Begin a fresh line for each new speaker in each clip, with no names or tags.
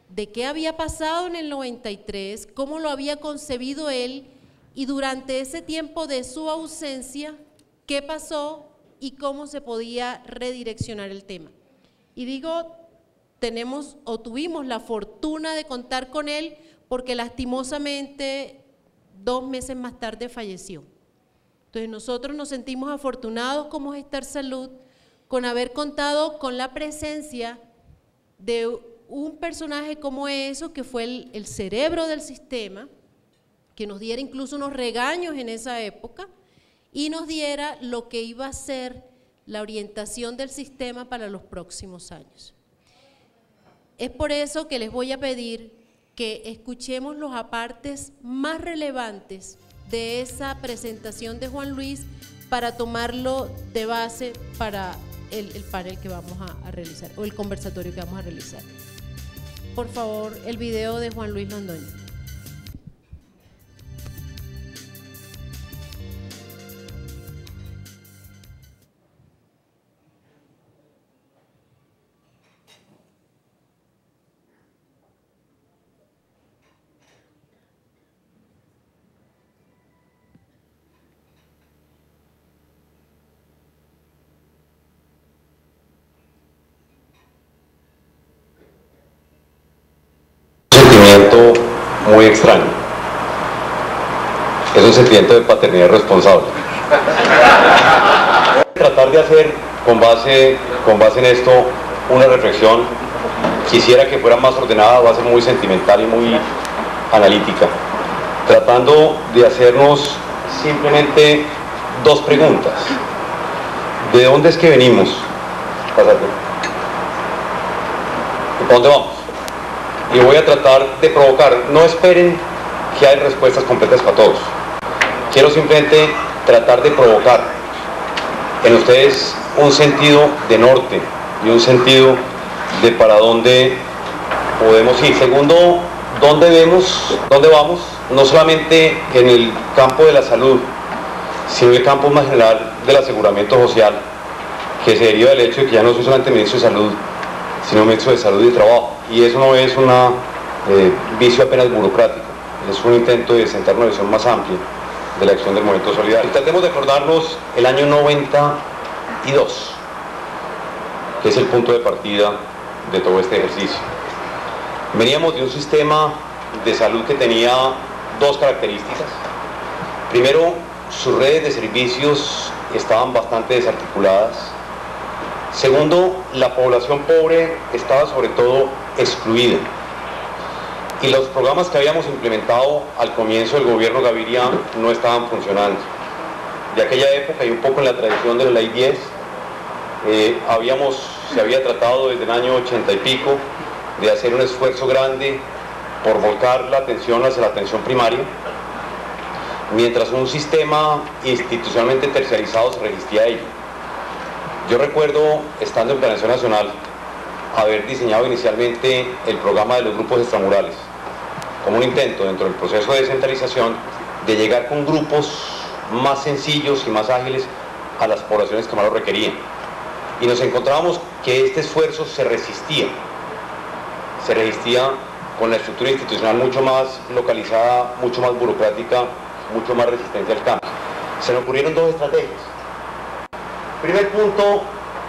de qué había pasado en el 93, cómo lo había concebido él y durante ese tiempo de su ausencia, qué pasó y cómo se podía redireccionar el tema. Y digo, tuvimos la fortuna de contar con él porque lastimosamente 2 meses más tarde falleció. Entonces nosotros nos sentimos afortunados como Gestar Salud con haber contado con la presencia de un personaje como eso, que fue el cerebro del sistema, que nos diera incluso unos regaños en esa época y nos diera lo que iba a ser la orientación del sistema para los próximos años. Es por eso que les voy a pedir que escuchemos los apartes más relevantes de esa presentación de Juan Luis para tomarlo de base para el panel que vamos a realizar, o el conversatorio que vamos a realizar. Por favor, el video de Juan Luis Londoño.
Muy extraño, es un sentimiento de paternidad responsable. Tratar de hacer con base en esto una reflexión, quisiera que fuera más ordenada, va a ser muy sentimental y muy analítica, tratando de hacernos simplemente 2 preguntas. ¿De dónde es que venimos? Pásate. ¿Y para dónde vamos? Y voy a tratar de provocar, no esperen que hay respuestas completas para todos. Quiero simplemente tratar de provocar en ustedes un sentido de norte y un sentido de para dónde podemos ir. Segundo, dónde vamos, no solamente en el campo de la salud, sino en el campo más general del aseguramiento social, que se deriva del hecho de que ya no soy solamente ministro de salud, sino ministro de salud y de trabajo. Y eso no es un vicio apenas burocrático, es un intento de sentar una visión más amplia de la acción del movimiento solidario. Y tratemos de acordarnos el año 92, que es el punto de partida de todo este ejercicio. Veníamos de un sistema de salud que tenía 2 características. Primero, sus redes de servicios estaban bastante desarticuladas. Segundo, la población pobre estaba sobre todo excluida. Y los programas que habíamos implementado al comienzo del gobierno Gaviria no estaban funcionando. De aquella época y un poco en la tradición de la Ley 10, se había tratado desde el año 80 y pico de hacer un esfuerzo grande por volcar la atención hacia la atención primaria, mientras un sistema institucionalmente terciarizado se resistía a ello. Yo recuerdo, estando en Planeación Nacional, haber diseñado inicialmente el programa de los grupos extramurales, como un intento dentro del proceso de descentralización de llegar con grupos más sencillos y más ágiles a las poblaciones que más lo requerían. Y nos encontrábamos que este esfuerzo se resistía con la estructura institucional mucho más localizada, mucho más burocrática, mucho más resistente al cambio. Se nos ocurrieron 2 estrategias. Primer punto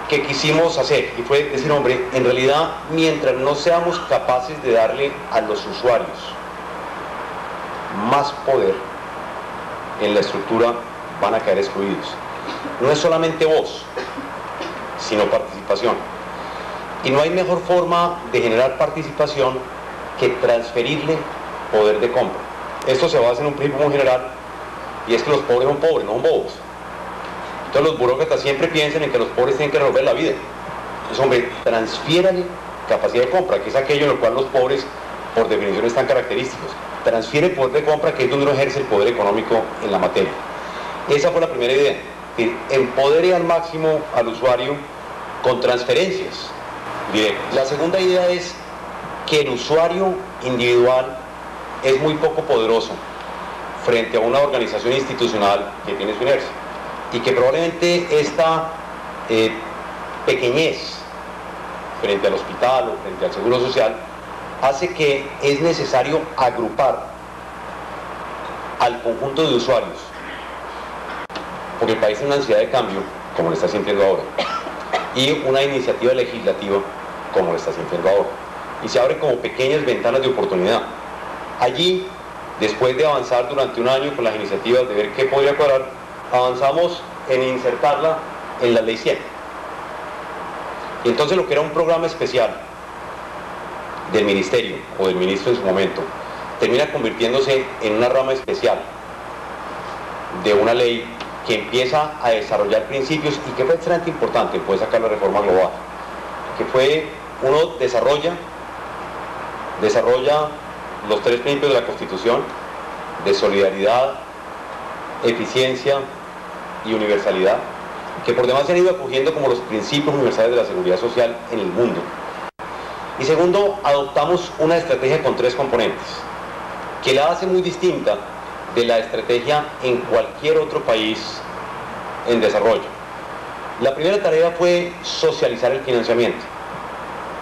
que quisimos hacer, y fue decir, hombre, en realidad, mientras no seamos capaces de darle a los usuarios más poder en la estructura, van a caer excluidos. No es solamente voz, sino participación. Y no hay mejor forma de generar participación que transferirle poder de compra. Esto se basa en un principio muy general, y es que los pobres son pobres, no son bobos. Entonces los burócratas siempre piensan en que los pobres tienen que resolver la vida. Entonces, hombre, transfiérale capacidad de compra, que es aquello en lo cual los pobres, por definición, están característicos. Transfiere poder de compra, que es donde uno ejerce el poder económico en la materia. Esa fue la primera idea, que empodere al máximo al usuario con transferencias directas. La segunda idea es que el usuario individual es muy poco poderoso frente a una organización institucional que tiene su inercia, y que probablemente esta pequeñez frente al hospital o frente al Seguro Social, hace que es necesario agrupar al conjunto de usuarios, porque el país tiene una ansiedad de cambio, como lo está sintiendo ahora, y una iniciativa legislativa, como lo está sintiendo ahora, y se abren como pequeñas ventanas de oportunidad. Allí, después de avanzar durante un año con las iniciativas, de ver qué podría cuadrar, avanzamos en insertarla en la Ley 100. Y entonces lo que era un programa especial del ministerio, o del ministro en su momento, termina convirtiéndose en una rama especial de una ley que empieza a desarrollar principios y que fue extremadamente importante, puede sacar la reforma global, que fue, uno desarrolla los 3 principios de la Constitución, de solidaridad, eficiencia y universalidad, que por demás se han ido acogiendo como los principios universales de la seguridad social en el mundo. Y segundo, adoptamos una estrategia con 3 componentes, que la hace muy distinta de la estrategia en cualquier otro país en desarrollo. La primera tarea fue socializar el financiamiento.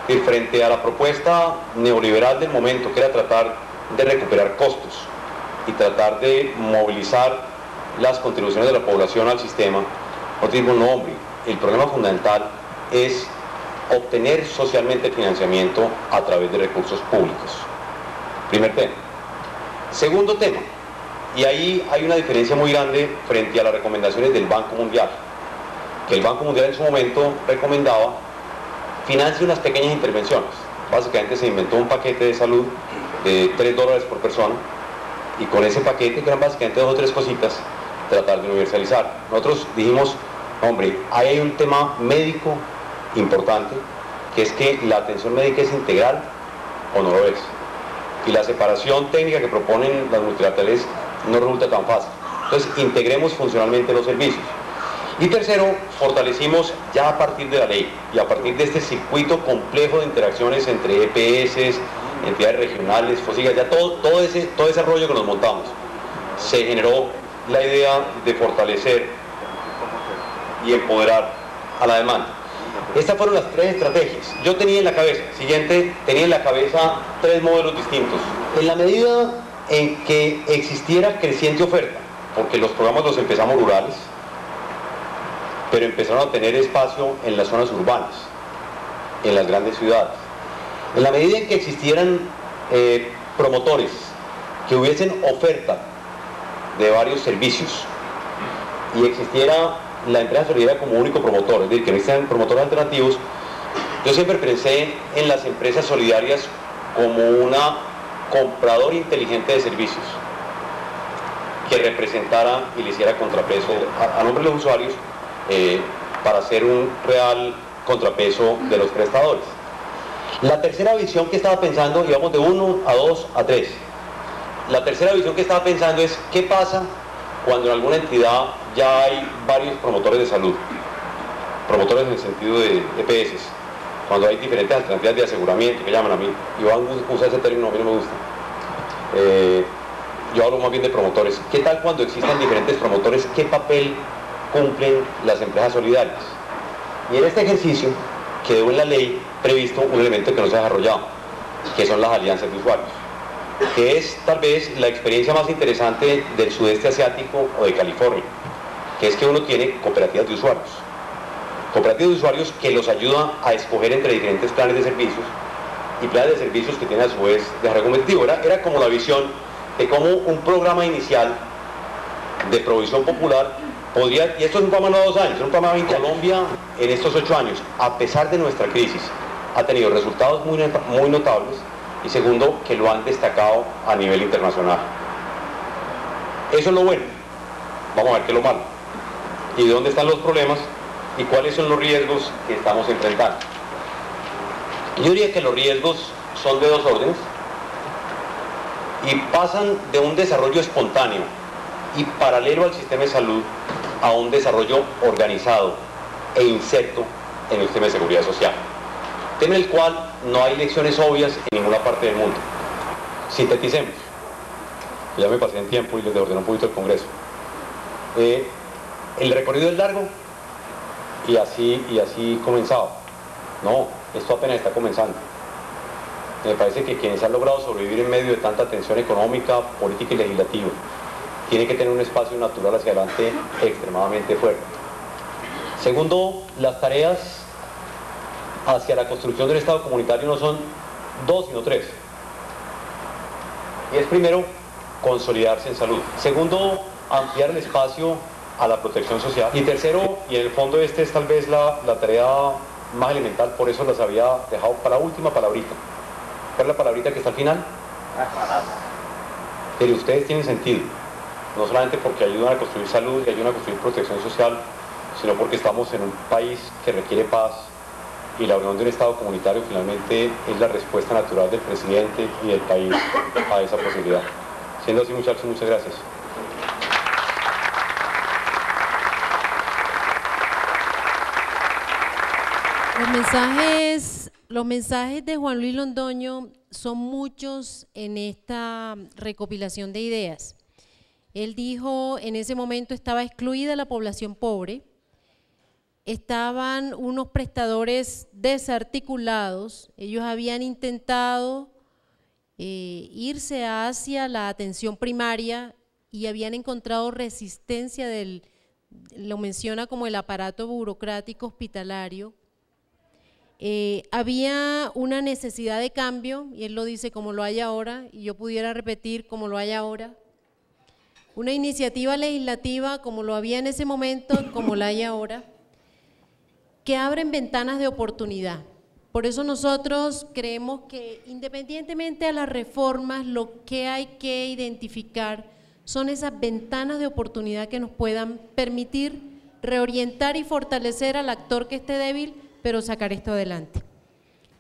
Y frente a la propuesta neoliberal del momento, que era tratar de recuperar costos y tratar de movilizar las contribuciones de la población al sistema, nosotros dijimos, no hombre, el problema fundamental es obtener socialmente el financiamiento a través de recursos públicos. Primer tema. Segundo tema, y ahí hay una diferencia muy grande frente a las recomendaciones del Banco Mundial, que el Banco Mundial en su momento recomendaba financie unas pequeñas intervenciones. Básicamente se inventó un paquete de salud de $3 por persona, y con ese paquete, que eran básicamente 2 o 3 cositas, tratar de universalizar. Nosotros dijimos, hombre, ahí hay un tema médico importante, que es que la atención médica es integral o no lo es, y la separación técnica que proponen las multilaterales no resulta tan fácil. Entonces integremos funcionalmente los servicios. Y tercero, fortalecimos ya a partir de la ley y a partir de este circuito complejo de interacciones entre EPS, entidades regionales, FOSIGA, ya todo ese rollo que nos montamos, se generó la idea de fortalecer y empoderar a la demanda. Estas fueron las 3 estrategias. Yo tenía en la cabeza, tenía en la cabeza 3 modelos distintos. En la medida en que existiera creciente oferta, porque los programas los empezamos rurales, pero empezaron a tener espacio en las zonas urbanas, en las grandes ciudades. En la medida en que existieran promotores que hubiesen oferta de varios servicios y existiera la empresa solidaria como único promotor, es decir, que no existan promotores alternativos, yo siempre pensé en las empresas solidarias como una compradora inteligente de servicios que representara y le hiciera contrapeso a nombre de los usuarios para hacer un real contrapeso de los prestadores. La tercera visión que estaba pensando, íbamos de 1 a 2 a 3. La tercera visión que estaba pensando es qué pasa cuando en alguna entidad ya hay varios promotores de salud, promotores en el sentido de EPS, cuando hay diferentes alternativas de aseguramiento que llaman a mí. Iván usa ese término, a mí no me gusta. Yo hablo más bien de promotores. ¿Qué tal cuando existan diferentes promotores? ¿Qué papel cumplen las empresas solidarias? Y en este ejercicio quedó en la ley previsto un elemento que no se ha desarrollado, que son las alianzas de usuarios, que es tal vez la experiencia más interesante del sudeste asiático o de California, que es que uno tiene cooperativas de usuarios que los ayudan a escoger entre diferentes planes de servicios y planes de servicios que tienen a su vez desarrollo competitivo. Era como la visión de cómo un programa inicial de provisión popular podría, y esto es un programa de 2 años, es un programa en Colombia en estos 8 años, a pesar de nuestra crisis, ha tenido resultados muy notables, y segundo, que lo han destacado a nivel internacional. Eso es lo bueno. Vamos a ver qué es lo malo, y dónde están los problemas, y cuáles son los riesgos que estamos enfrentando. Yo diría que los riesgos son de 2 órdenes, y pasan de un desarrollo espontáneo y paralelo al sistema de salud a un desarrollo organizado e inserto en el sistema de seguridad social, tema en el cual no hay lecciones obvias en ninguna parte del mundo. Sinteticemos. Ya me pasé en tiempo y les desordené un poquito el Congreso. El recorrido es largo y así comenzaba. No, esto apenas está comenzando. Me parece que quienes han logrado sobrevivir en medio de tanta tensión económica, política y legislativa, tienen que tener un espacio natural hacia adelante extremadamente fuerte. Segundo, las tareas hacia la construcción del Estado comunitario no son dos, sino tres. Y es primero, consolidarse en salud. Segundo, ampliar el espacio a la protección social. Y tercero, y en el fondo este es tal vez la tarea más elemental, por eso las había dejado para la última palabrita. ¿Cuál es la palabrita que está al final? Pero ustedes tienen sentido, no solamente porque ayudan a construir salud y ayudan a construir protección social, sino porque estamos en un país que requiere paz y la unión de un Estado comunitario finalmente es la respuesta natural del presidente y del país a esa posibilidad. Siendo así, muchachos, muchas gracias.
Los mensajes de Juan Luis Londoño son muchos en esta recopilación de ideas. Él dijo, en ese momento estaba excluida la población pobre, estaban unos prestadores desarticulados, ellos habían intentado irse hacia la atención primaria y habían encontrado resistencia lo menciona como el aparato burocrático hospitalario. Había una necesidad de cambio, y él lo dice como lo hay ahora, y yo pudiera repetir como lo hay ahora. Una iniciativa legislativa como lo había en ese momento, como la hay ahora, que abren ventanas de oportunidad. Por eso nosotros creemos que independientemente de las reformas, lo que hay que identificar son esas ventanas de oportunidad que nos puedan permitir reorientar y fortalecer al actor que esté débil, pero sacar esto adelante.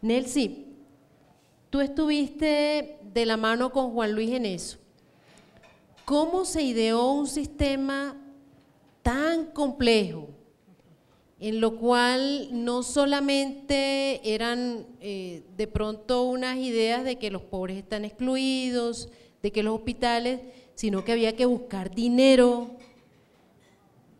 Nelcy, tú estuviste de la mano con Juan Luis en eso. ¿Cómo se ideó un sistema tan complejo, en lo cual no solamente eran de pronto unas ideas de que los pobres están excluidos, de que los hospitales, sino que había que buscar dinero,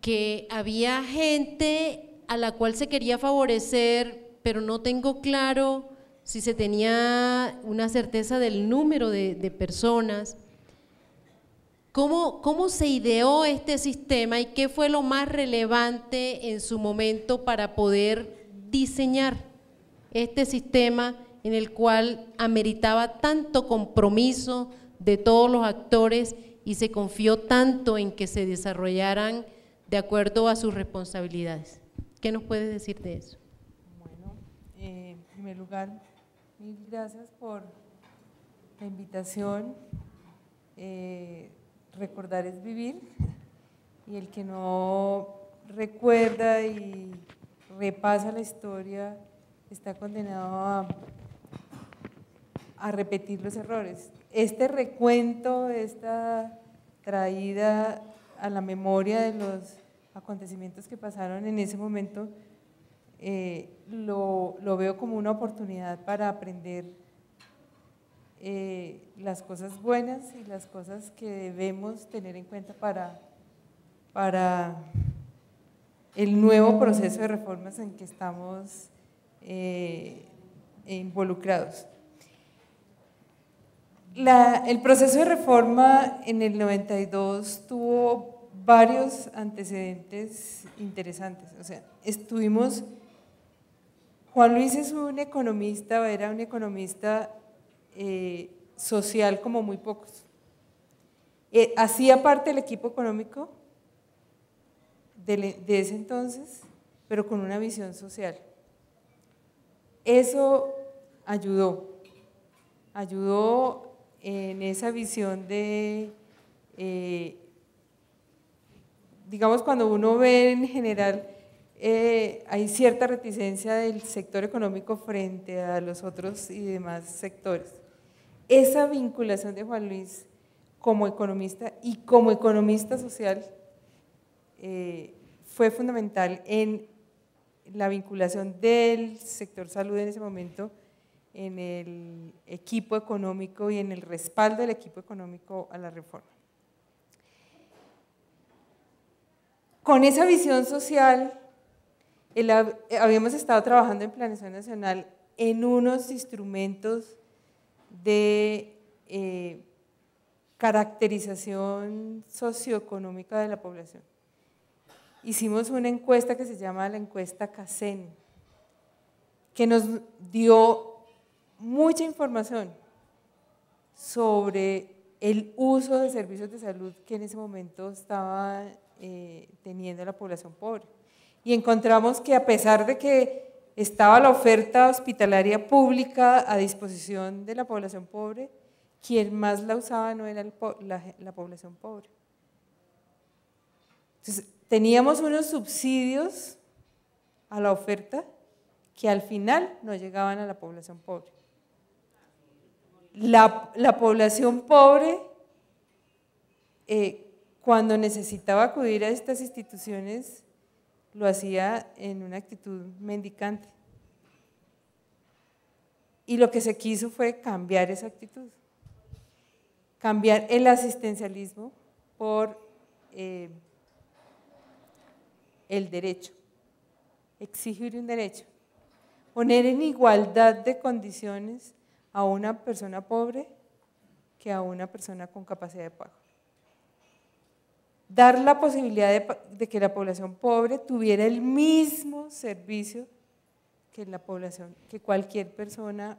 que había gente a la cual se quería favorecer, pero no tengo claro si se tenía una certeza del número de personas? ¿Cómo se ideó este sistema y qué fue lo más relevante en su momento para poder diseñar este sistema en el cual ameritaba tanto compromiso de todos los actores y se confió tanto en que se desarrollaran de acuerdo a sus responsabilidades? ¿Qué nos puedes decir de eso?
Bueno, en primer lugar, mil gracias por la invitación. Recordar es vivir, y el que no recuerda y repasa la historia está condenado a repetir los errores. Este recuento, esta traída a la memoria de los acontecimientos que pasaron en ese momento, lo veo como una oportunidad para aprender las cosas buenas y las cosas que debemos tener en cuenta para el nuevo proceso de reformas en que estamos involucrados. El proceso de reforma en el 92 tuvo varios antecedentes interesantes. O sea, Juan Luis es un economista, era un economista social como muy pocos. Hacía parte del equipo económico de ese entonces, pero con una visión social. Eso ayudó en esa visión de, digamos, cuando uno ve en general, hay cierta reticencia del sector económico frente a los otros y demás sectores. Esa vinculación de Juan Luis como economista y como economista social fue fundamental en la vinculación del sector salud en ese momento, en el equipo económico y en el respaldo del equipo económico a la reforma. Con esa visión social, habíamos estado trabajando en Planeación Nacional en unos instrumentos de caracterización socioeconómica de la población. Hicimos una encuesta que se llama la encuesta CACEN, que nos dio mucha información sobre el uso de servicios de salud que en ese momento estaba teniendo la población pobre. Y encontramos que a pesar de que estaba la oferta hospitalaria pública a disposición de la población pobre, quien más la usaba no era la población pobre. Entonces, teníamos unos subsidios a la oferta que al final no llegaban a la población pobre. La población pobre, cuando necesitaba acudir a estas instituciones, lo hacía en una actitud mendicante. Y lo que se quiso fue cambiar esa actitud, cambiar el asistencialismo por el derecho, exigir un derecho, poner en igualdad de condiciones a una persona pobre que a una persona con capacidad de pago. Dar la posibilidad de que la población pobre tuviera el mismo servicio que la población, que cualquier persona,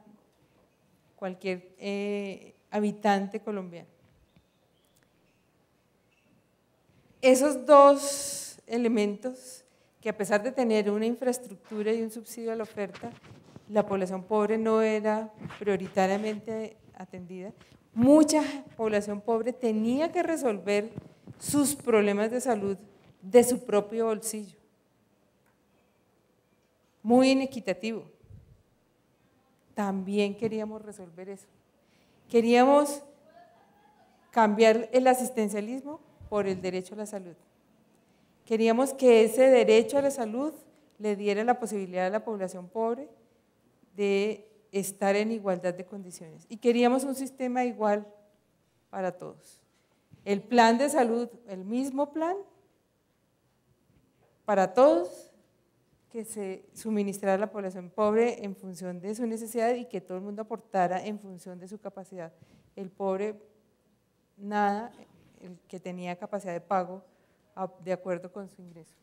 cualquier habitante colombiano. Esos dos elementos, que a pesar de tener una infraestructura y un subsidio a la oferta, la población pobre no era prioritariamente atendida. Mucha población pobre tenía que resolver sus problemas de salud de su propio bolsillo. Muy inequitativo. También queríamos resolver eso. Queríamos cambiar el asistencialismo por el derecho a la salud. Queríamos que ese derecho a la salud le diera la posibilidad a la población pobre de estar en igualdad de condiciones. Y queríamos un sistema igual para todos. El plan de salud, el mismo plan para todos, que se suministrara a la población pobre en función de su necesidad y que todo el mundo aportara en función de su capacidad. El pobre, nada, el que tenía capacidad de pago de acuerdo con su ingreso.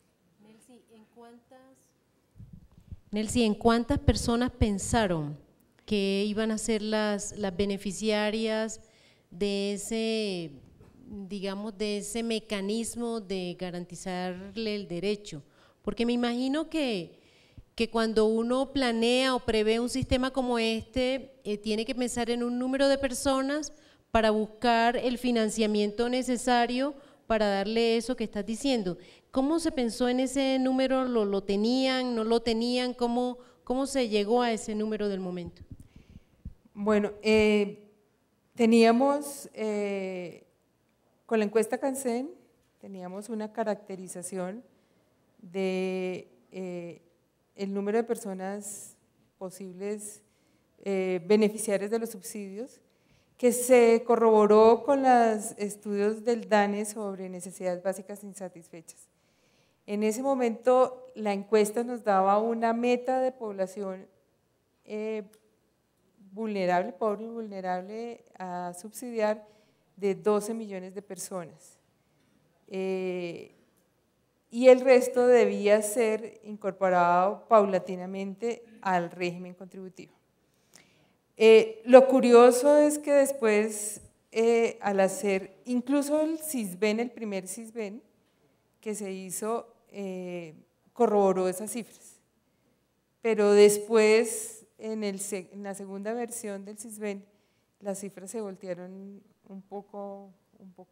Nelcy, ¿en cuántas personas pensaron que iban a ser las beneficiarias de ese, digamos, de ese mecanismo de garantizarle el derecho? Porque me imagino que cuando uno planea o prevé un sistema como este, tiene que pensar en un número de personas para buscar el financiamiento necesario para darle eso que estás diciendo. ¿Cómo se pensó en ese número? ¿Lo tenían? ¿No lo tenían? ¿Cómo se llegó a ese número del momento?
Bueno, teníamos, con la encuesta CACEN, teníamos una caracterización de el número de personas posibles beneficiarias de los subsidios, que se corroboró con los estudios del DANE sobre necesidades básicas insatisfechas. En ese momento la encuesta nos daba una meta de población vulnerable, pobre y vulnerable a subsidiar, de 12 millones de personas. Y el resto debía ser incorporado paulatinamente al régimen contributivo. Lo curioso es que después, al hacer incluso el CISBEN, el primer CISBEN que se hizo, corroboró esas cifras, pero después en la segunda versión del CISBEN las cifras se voltearon un poco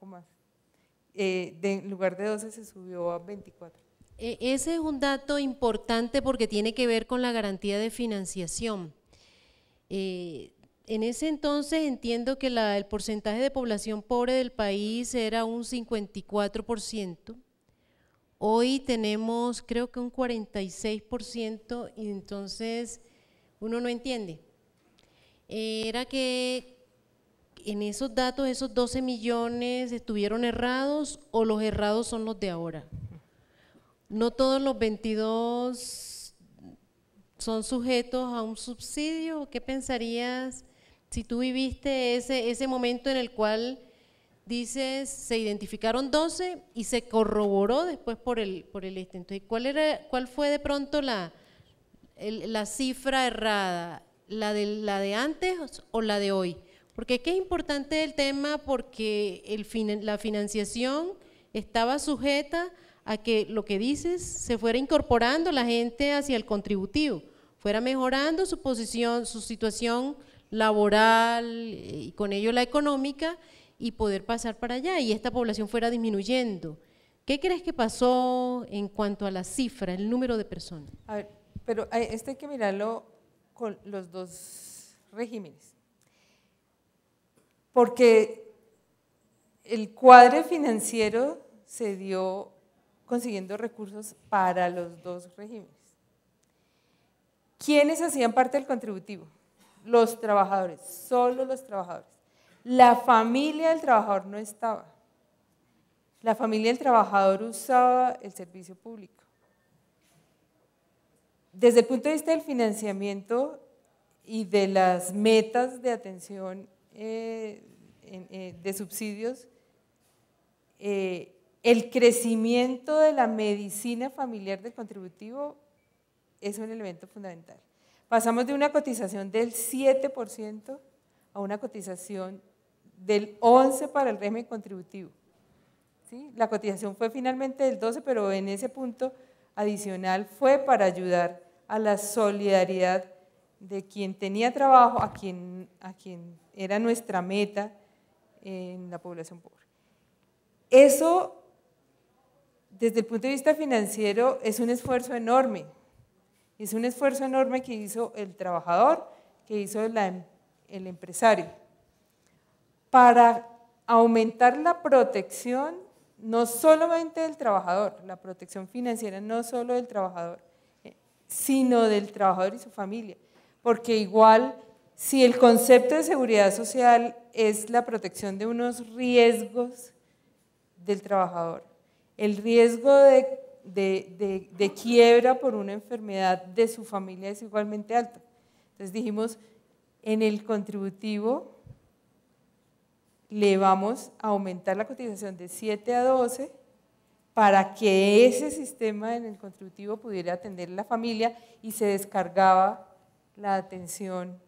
más. En lugar de 12 se subió a 24.
Ese es un dato importante porque tiene que ver con la garantía de financiación. En ese entonces entiendo que el porcentaje de población pobre del país era un 54%, hoy tenemos creo que un 46%, y entonces uno no entiende. Era que en esos datos, esos 12 millones estuvieron errados o los errados son los de ahora. No todos los 22 son sujetos a un subsidio? ¿Qué pensarías si tú viviste ese momento en el cual dices, se identificaron 12 y se corroboró después por el Entonces, ¿cuál fue de pronto la cifra errada? ¿La de antes o la de hoy? Porque es que es importante el tema, porque la financiación estaba sujeta a que lo que dices se fuera incorporando la gente hacia el contributivo, fuera mejorando su posición, su situación laboral y con ello la económica, y poder pasar para allá y esta población fuera disminuyendo. ¿Qué crees que pasó en cuanto a la cifra, el número de personas?
A ver, pero esto hay que mirarlo con los dos regímenes, porque el cuadro financiero se dio consiguiendo recursos para los dos regímenes. ¿Quiénes hacían parte del contributivo? Los trabajadores, solo los trabajadores. La familia del trabajador no estaba. La familia del trabajador usaba el servicio público. Desde el punto de vista del financiamiento y de las metas de atención de subsidios, el crecimiento de la medicina familiar del contributivo es un elemento fundamental. Pasamos de una cotización del 7% a una cotización del 11% para el régimen contributivo. ¿Sí? La cotización fue finalmente del 12%, pero en ese punto adicional fue para ayudar a la solidaridad de quien tenía trabajo, a quien era nuestra meta en la población pobre. Eso, desde el punto de vista financiero, es un esfuerzo enorme. Es un esfuerzo enorme que hizo el trabajador, que hizo el empresario, para aumentar la protección, no solamente del trabajador, la protección financiera no solo del trabajador, sino del trabajador y su familia. Porque igual, si el concepto de seguridad social es la protección de unos riesgos del trabajador, el riesgo de quiebra por una enfermedad de su familia es igualmente alto. Entonces dijimos, en el contributivo le vamos a aumentar la cotización de 7 a 12 para que ese sistema en el contributivo pudiera atender a la familia y se descargaba la atención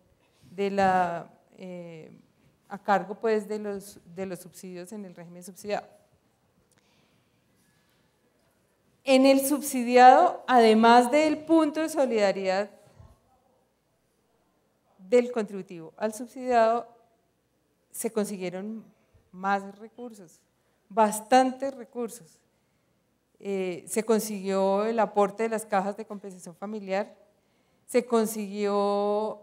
a cargo pues de los subsidios en el régimen subsidiado. En el subsidiado, además del punto de solidaridad del contributivo al subsidiado, se consiguieron más recursos, bastantes recursos. Se consiguió el aporte de las cajas de compensación familiar, se consiguió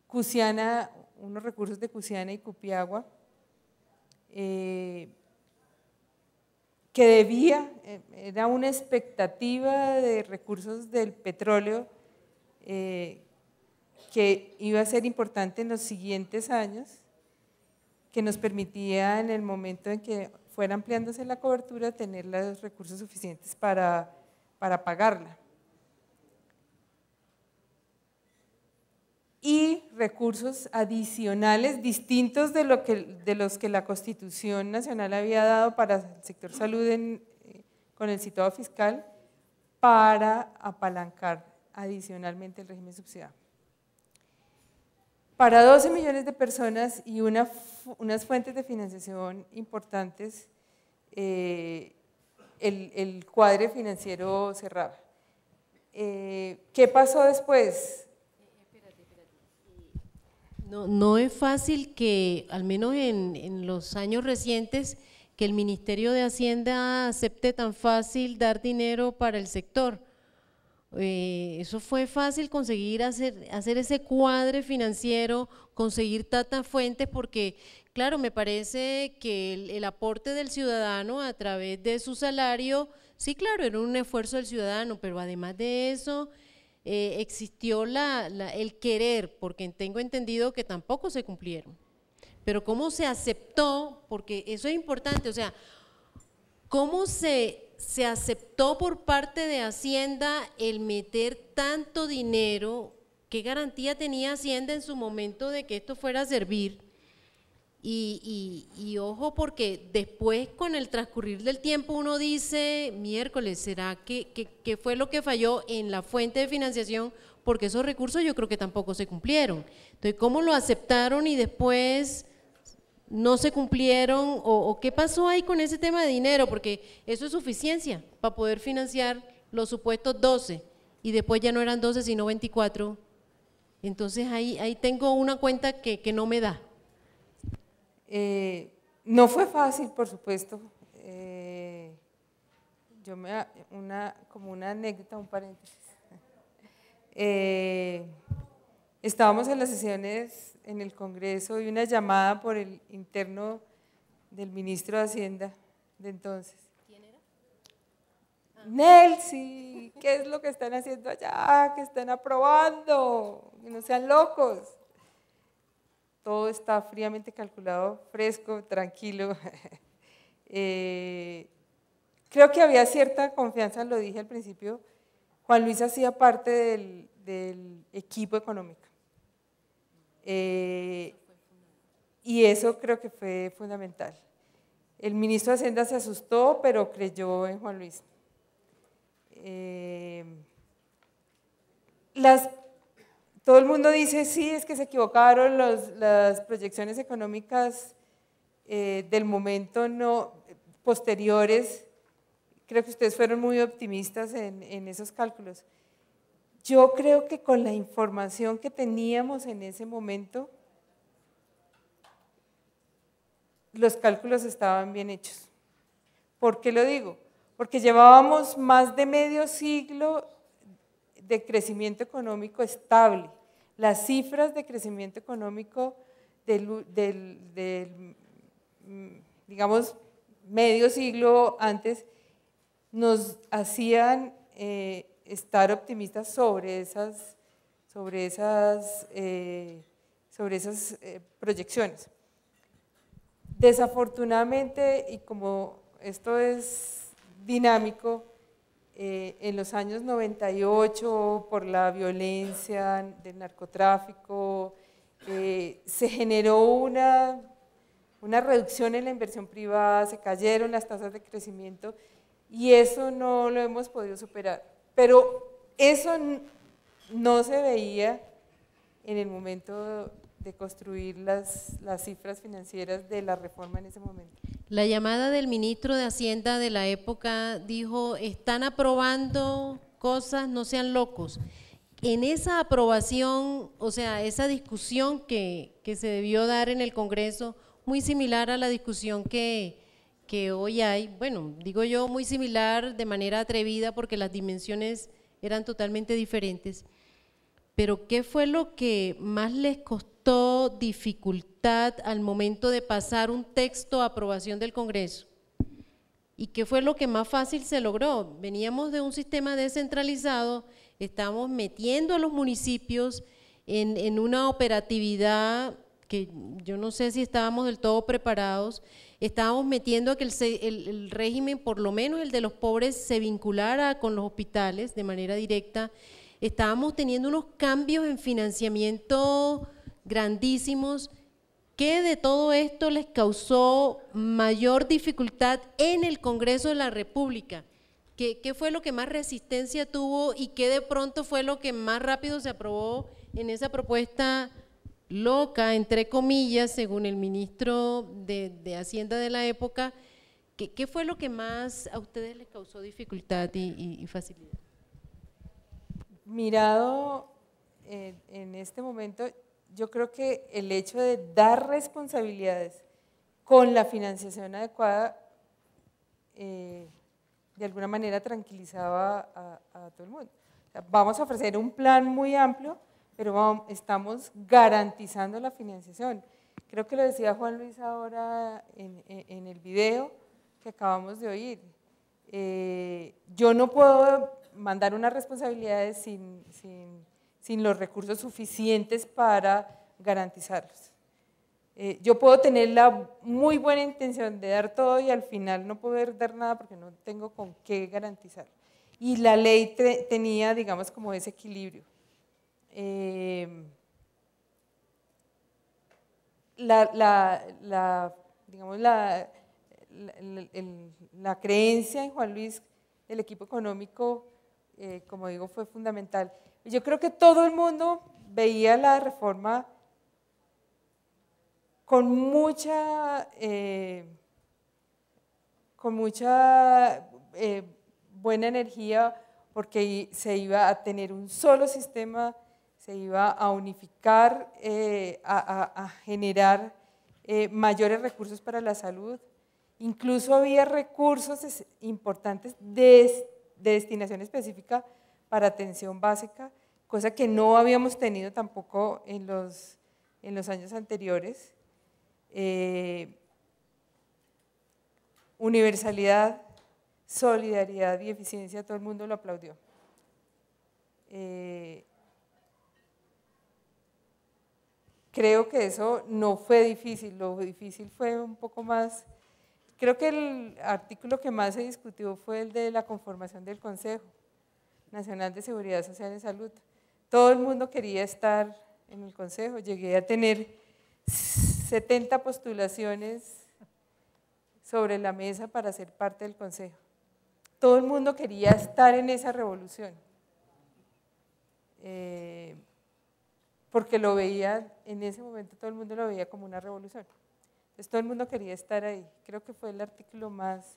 Cusiana, unos recursos de Cusiana y Cupiagua, que debía, era una expectativa de recursos del petróleo que iba a ser importante en los siguientes años, que nos permitía en el momento en que fuera ampliándose la cobertura tener los recursos suficientes para pagarla. Y recursos adicionales distintos de los que la Constitución Nacional había dado para el sector salud con el citado fiscal para apalancar adicionalmente el régimen subsidiado. Para 12 millones de personas y unas fuentes de financiación importantes, el cuadro financiero cerraba. ¿Qué pasó después?
No es fácil que, al menos en los años recientes, que el Ministerio de Hacienda acepte tan fácil dar dinero para el sector. Eso fue fácil conseguir hacer ese cuadre financiero, conseguir tantas fuentes, porque claro, me parece que el aporte del ciudadano a través de su salario, sí, claro, era un esfuerzo del ciudadano, pero además de eso existió el querer, porque tengo entendido que tampoco se cumplieron. Pero cómo se aceptó, porque eso es importante, o sea, cómo se se aceptó por parte de Hacienda el meter tanto dinero. ¿Qué garantía tenía Hacienda en su momento de que esto fuera a servir? Y ojo, porque después con el transcurrir del tiempo uno dice, miércoles, ¿será que fue lo que falló en la fuente de financiación? Porque esos recursos yo creo que tampoco se cumplieron. Entonces, ¿cómo lo aceptaron y después no se cumplieron? ¿O qué pasó ahí con ese tema de dinero? Porque eso es suficiencia para poder financiar los supuestos 12 y después ya no eran 12 sino 24. Entonces ahí tengo una cuenta que no me da.
No fue fácil, por supuesto. Como una anécdota, un paréntesis. Estábamos en las sesiones en el Congreso y una llamada por el interno del ministro de Hacienda de entonces.
¿Quién era?
Nelsi, ¿qué es lo que están haciendo allá? ¿Qué están aprobando? Que no sean locos. Todo está fríamente calculado, fresco, tranquilo. Creo que había cierta confianza, lo dije al principio. Juan Luis hacía parte del equipo económico. Y eso creo que fue fundamental. El ministro de Hacienda se asustó, pero creyó en Juan Luis. Todo el mundo dice, sí, es que se equivocaron las proyecciones económicas del momento posteriores. Creo que ustedes fueron muy optimistas en esos cálculos. Yo creo que con la información que teníamos en ese momento, los cálculos estaban bien hechos. ¿Por qué lo digo? Porque llevábamos más de medio siglo de crecimiento económico estable. Las cifras de crecimiento económico digamos, medio siglo antes nos hacían estar optimistas sobre esas proyecciones. Desafortunadamente, y como esto es dinámico, en los años 98, por la violencia del narcotráfico, se generó una reducción en la inversión privada, se cayeron las tasas de crecimiento y eso no lo hemos podido superar. Pero eso no se veía en el momento de construir las cifras financieras de la reforma en ese momento.
La llamada del ministro de Hacienda de la época dijo, están aprobando cosas, no sean locos. En esa aprobación, o sea, esa discusión que se debió dar en el Congreso, muy similar a la discusión que hoy hay, bueno, digo yo muy similar de manera atrevida porque las dimensiones eran totalmente diferentes, pero ¿qué fue lo que más les costó dificultad al momento de pasar un texto a aprobación del Congreso? ¿Y qué fue lo que más fácil se logró? Veníamos de un sistema descentralizado, estamos metiendo a los municipios en una operatividad que yo no sé si estábamos del todo preparados, estábamos metiendo a que el régimen, por lo menos el de los pobres, se vinculara con los hospitales de manera directa, estábamos teniendo unos cambios en financiamiento grandísimos. ¿Qué de todo esto les causó mayor dificultad en el Congreso de la República? ¿Qué fue lo que más resistencia tuvo y qué de pronto fue lo que más rápido se aprobó en esa propuesta loca, entre comillas, según el ministro de Hacienda de la época? ¿Qué fue lo que más a ustedes les causó dificultad y facilidad?
Mirado en este momento, yo creo que el hecho de dar responsabilidades con la financiación adecuada de alguna manera tranquilizaba a todo el mundo. O sea, vamos a ofrecer un plan muy amplio, pero estamos garantizando la financiación. Creo que lo decía Juan Luis ahora en el video que acabamos de oír. Yo no puedo mandar unas responsabilidades sin los recursos suficientes para garantizarlos. Yo puedo tener la muy buena intención de dar todo y al final no poder dar nada porque no tengo con qué garantizar. Y la ley tenía, digamos, como ese equilibrio. Digamos, la creencia en Juan Luis del equipo económico, como digo, fue fundamental. Yo creo que todo el mundo veía la reforma con mucha buena energía, porque se iba a tener un solo sistema, se iba a unificar, a generar mayores recursos para la salud. Incluso había recursos importantes de destinación específica para atención básica, cosa que no habíamos tenido tampoco en los años anteriores. Universalidad, solidaridad y eficiencia, todo el mundo lo aplaudió. Creo que eso no fue difícil, lo difícil fue un poco más, creo que el artículo que más se discutió fue el de la conformación del Consejo Nacional de Seguridad Social y Salud. Todo el mundo quería estar en el Consejo, llegué a tener 70 postulaciones sobre la mesa para ser parte del Consejo. Todo el mundo quería estar en esa revolución, porque lo veía, en ese momento todo el mundo lo veía como una revolución. Entonces todo el mundo quería estar ahí. Creo que fue el artículo más,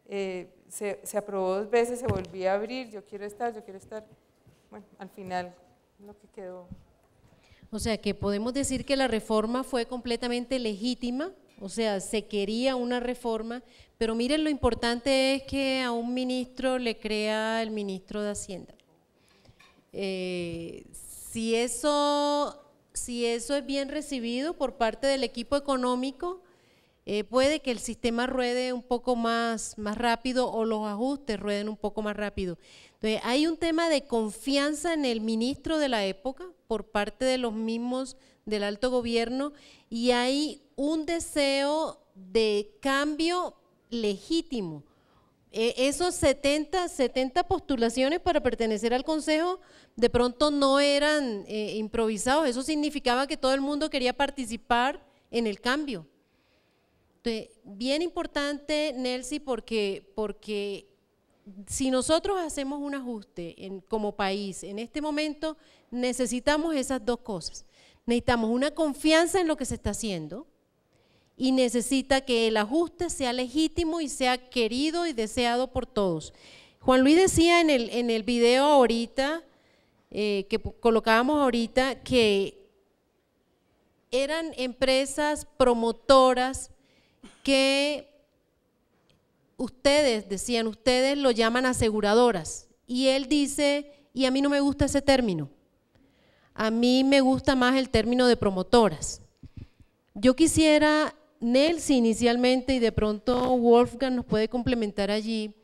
se aprobó 2 veces, se volvía a abrir, yo quiero estar, bueno, al final lo que quedó.
O sea, que podemos decir que la reforma fue completamente legítima, o sea, se quería una reforma, pero miren, lo importante es que a un ministro le crea el ministro de Hacienda. Si eso es bien recibido por parte del equipo económico, puede que el sistema ruede un poco más rápido o los ajustes rueden un poco más rápido. Entonces, hay un tema de confianza en el ministro de la época por parte de los mismos del alto gobierno y hay un deseo de cambio legítimo. Esos 70 postulaciones para pertenecer al Consejo de pronto no eran improvisados, eso significaba que todo el mundo quería participar en el cambio. Entonces, bien importante, Nelcy, porque si nosotros hacemos un ajuste como país, en este momento necesitamos esas 2 cosas. Necesitamos una confianza en lo que se está haciendo y necesita que el ajuste sea legítimo y sea querido y deseado por todos. Juan Luis decía en el video ahorita, que colocábamos ahorita, que eran empresas promotoras que ustedes, decían, ustedes lo llaman aseguradoras. Y él dice, y a mí no me gusta ese término, a mí me gusta más el término de promotoras. Yo quisiera, Nelcy inicialmente, y de pronto Wolfgang nos puede complementar allí,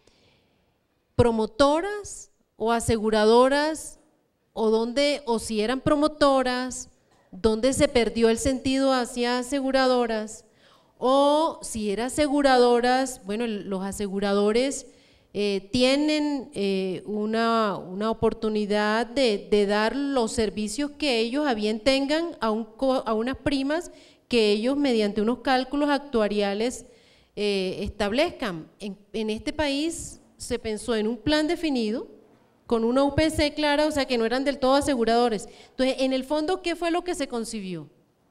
promotoras o aseguradoras, o si eran promotoras, dónde se perdió el sentido hacia aseguradoras, o si eran aseguradoras, bueno, los aseguradores tienen una oportunidad de dar los servicios que ellos a bien tengan a unas primas que ellos mediante unos cálculos actuariales establezcan. En este país se pensó en un plan definido, con una UPC clara, o sea que no eran del todo aseguradores. Entonces, en el fondo, ¿qué fue lo que se concibió?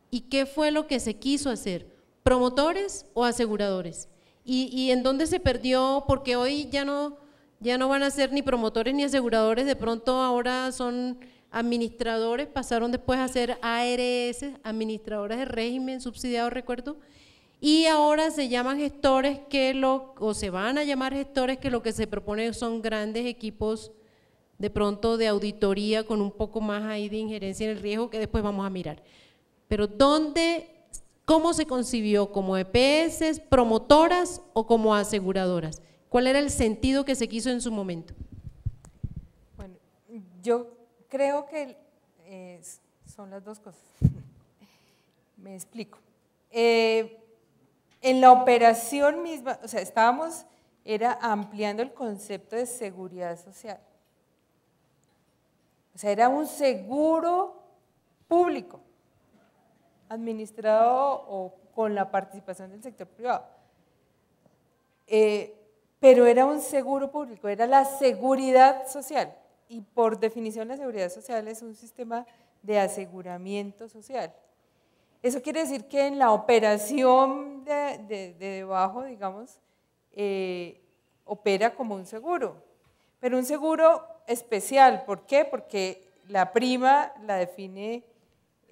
¿Y qué fue lo que se quiso hacer? ¿Promotores o aseguradores? ¿Y en dónde se perdió? Porque hoy ya no van a ser ni promotores ni aseguradores, de pronto ahora son administradores, pasaron después a ser ARS, administradores de régimen subsidiado, recuerdo, y ahora se llaman gestores o se van a llamar gestores que lo que se propone son grandes equipos de pronto de auditoría con un poco más ahí de injerencia en el riesgo que después vamos a mirar. Pero ¿cómo se concibió? ¿Como EPS, promotoras o como aseguradoras? ¿Cuál era el sentido que se quiso en su momento?
Bueno, yo creo que son las 2 cosas. Me explico. En la operación misma, o sea, era ampliando el concepto de seguridad social. O sea, era un seguro público, administrado o con la participación del sector privado. Pero era un seguro público, era la seguridad social. Y por definición la seguridad social es un sistema de aseguramiento social. Eso quiere decir que en la operación de debajo, digamos, opera como un seguro, pero un seguro especial. ¿Por qué? Porque la prima la define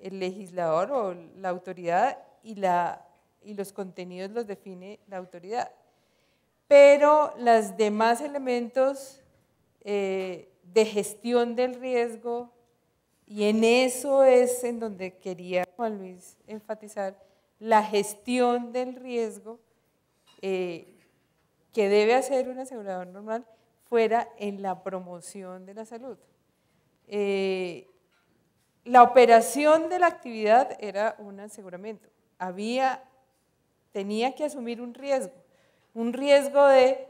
el legislador o la autoridad y los contenidos los define la autoridad. Pero los demás elementos de gestión del riesgo, y en eso es en donde quería Juan Luis enfatizar, la gestión del riesgo que debe hacer un asegurador normal fuera en la promoción de la salud. La operación de la actividad era un aseguramiento, tenía que asumir un riesgo de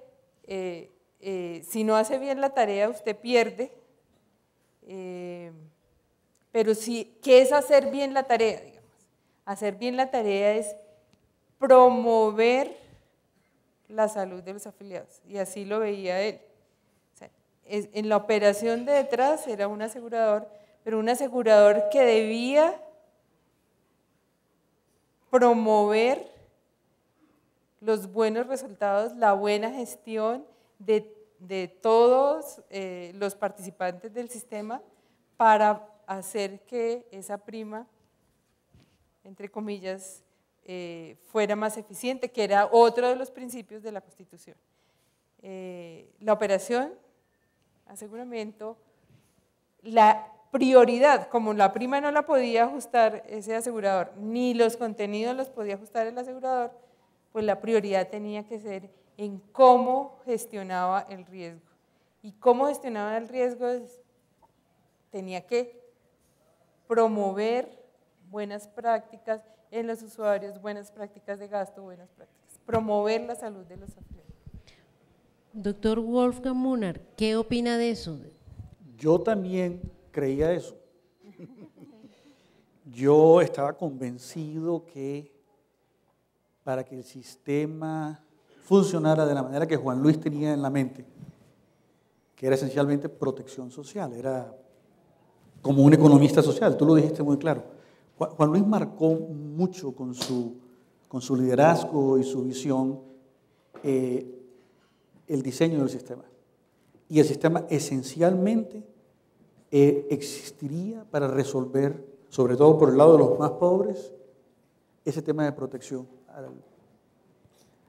si no hace bien la tarea usted pierde, pero sí, ¿qué es hacer bien la tarea? Digamos? Hacer bien la tarea es promover la salud de los afiliados, y así lo veía él. O sea, en la operación de detrás era un asegurador, pero un asegurador que debía promover los buenos resultados, la buena gestión de todos los participantes del sistema para hacer que esa prima, entre comillas, fuera más eficiente, que era otro de los principios de la Constitución. La operación, aseguramiento, la prioridad, como la prima no la podía ajustar ese asegurador, ni los contenidos los podía ajustar el asegurador, pues la prioridad tenía que ser en cómo gestionaba el riesgo. Y cómo gestionaba el riesgo tenía que promover buenas prácticas en los usuarios, buenas prácticas de gasto, buenas prácticas, promover la salud de los afiliados.
Doctor Wolfgang Müller, ¿qué opina de eso?
Yo también creía eso. Yo estaba convencido que para que el sistema funcionara de la manera que Juan Luis tenía en la mente, que era esencialmente protección social, era como un economista social, tú lo dijiste muy claro. Juan Luis marcó mucho con su liderazgo y su visión el diseño del sistema. Y el sistema esencialmente existiría para resolver, sobre todo por el lado de los más pobres, ese tema de protección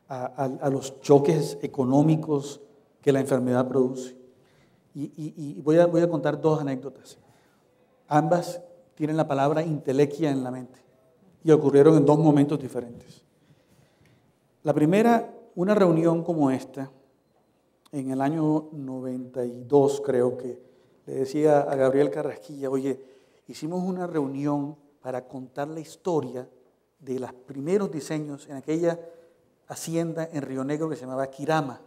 a los choques económicos que la enfermedad produce. Y voy a contar dos anécdotas. Ambas tienen la palabra intelequia en la mente y ocurrieron en dos momentos diferentes. La primera, una reunión como esta, en el año 92 creo que, le decía a Gabriel Carrasquilla, oye, hicimos una reunión para contar la historia de los primeros diseños en aquella hacienda en Río Negro que se llamaba Quirama.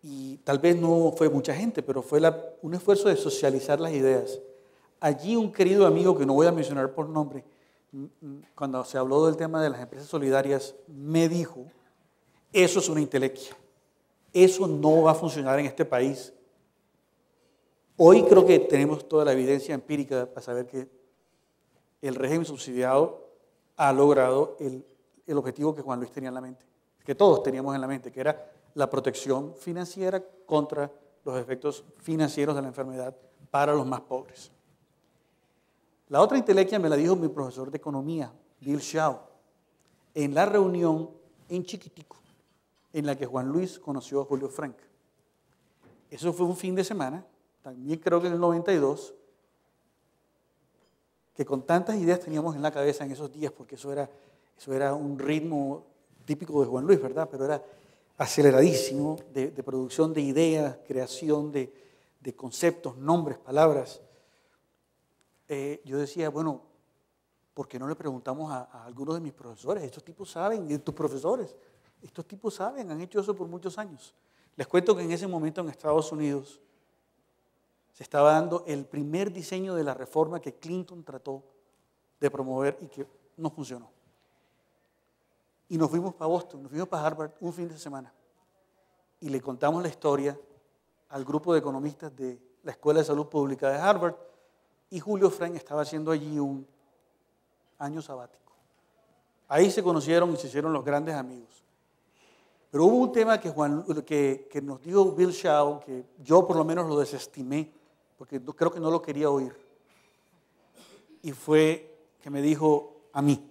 Y tal vez no fue mucha gente, pero fue un esfuerzo de socializar las ideas. Allí un querido amigo, que no voy a mencionar por nombre, cuando se habló del tema de las empresas solidarias, me dijo, eso es una intelequia, eso no va a funcionar en este país. Hoy creo que tenemos toda la evidencia empírica para saber que el régimen subsidiado ha logrado el objetivo que Juan Luis tenía en la mente, que todos teníamos en la mente, que era la protección financiera contra los efectos financieros de la enfermedad para los más pobres. La otra intelequia me la dijo mi profesor de economía, Bill Shaw, en la reunión en Chiquitico, en la que Juan Luis conoció a Julio Frank. Eso fue un fin de semana, también creo que en el 92, que con tantas ideas teníamos en la cabeza en esos días, porque eso era un ritmo típico de Juan Luis, ¿verdad? Pero era aceleradísimo de producción de ideas, creación de conceptos, nombres, palabras. Yo decía, bueno, ¿por qué no le preguntamos a algunos de mis profesores? Estos tipos saben, y tus profesores, estos tipos saben, han hecho eso por muchos años. Les cuento que en ese momento en Estados Unidos se estaba dando el primer diseño de la reforma que Clinton trató de promover y que no funcionó. Y nos fuimos para Boston, nos fuimos para Harvard un fin de semana y le contamos la historia al grupo de economistas de la Escuela de Salud Pública de Harvard y Julio Frenk estaba haciendo allí un año sabático. Ahí se conocieron y se hicieron los grandes amigos. Pero hubo un tema que nos dijo Bill Shaw, que yo por lo menos lo desestimé, porque creo que no lo quería oír. Y fue que me dijo a mí,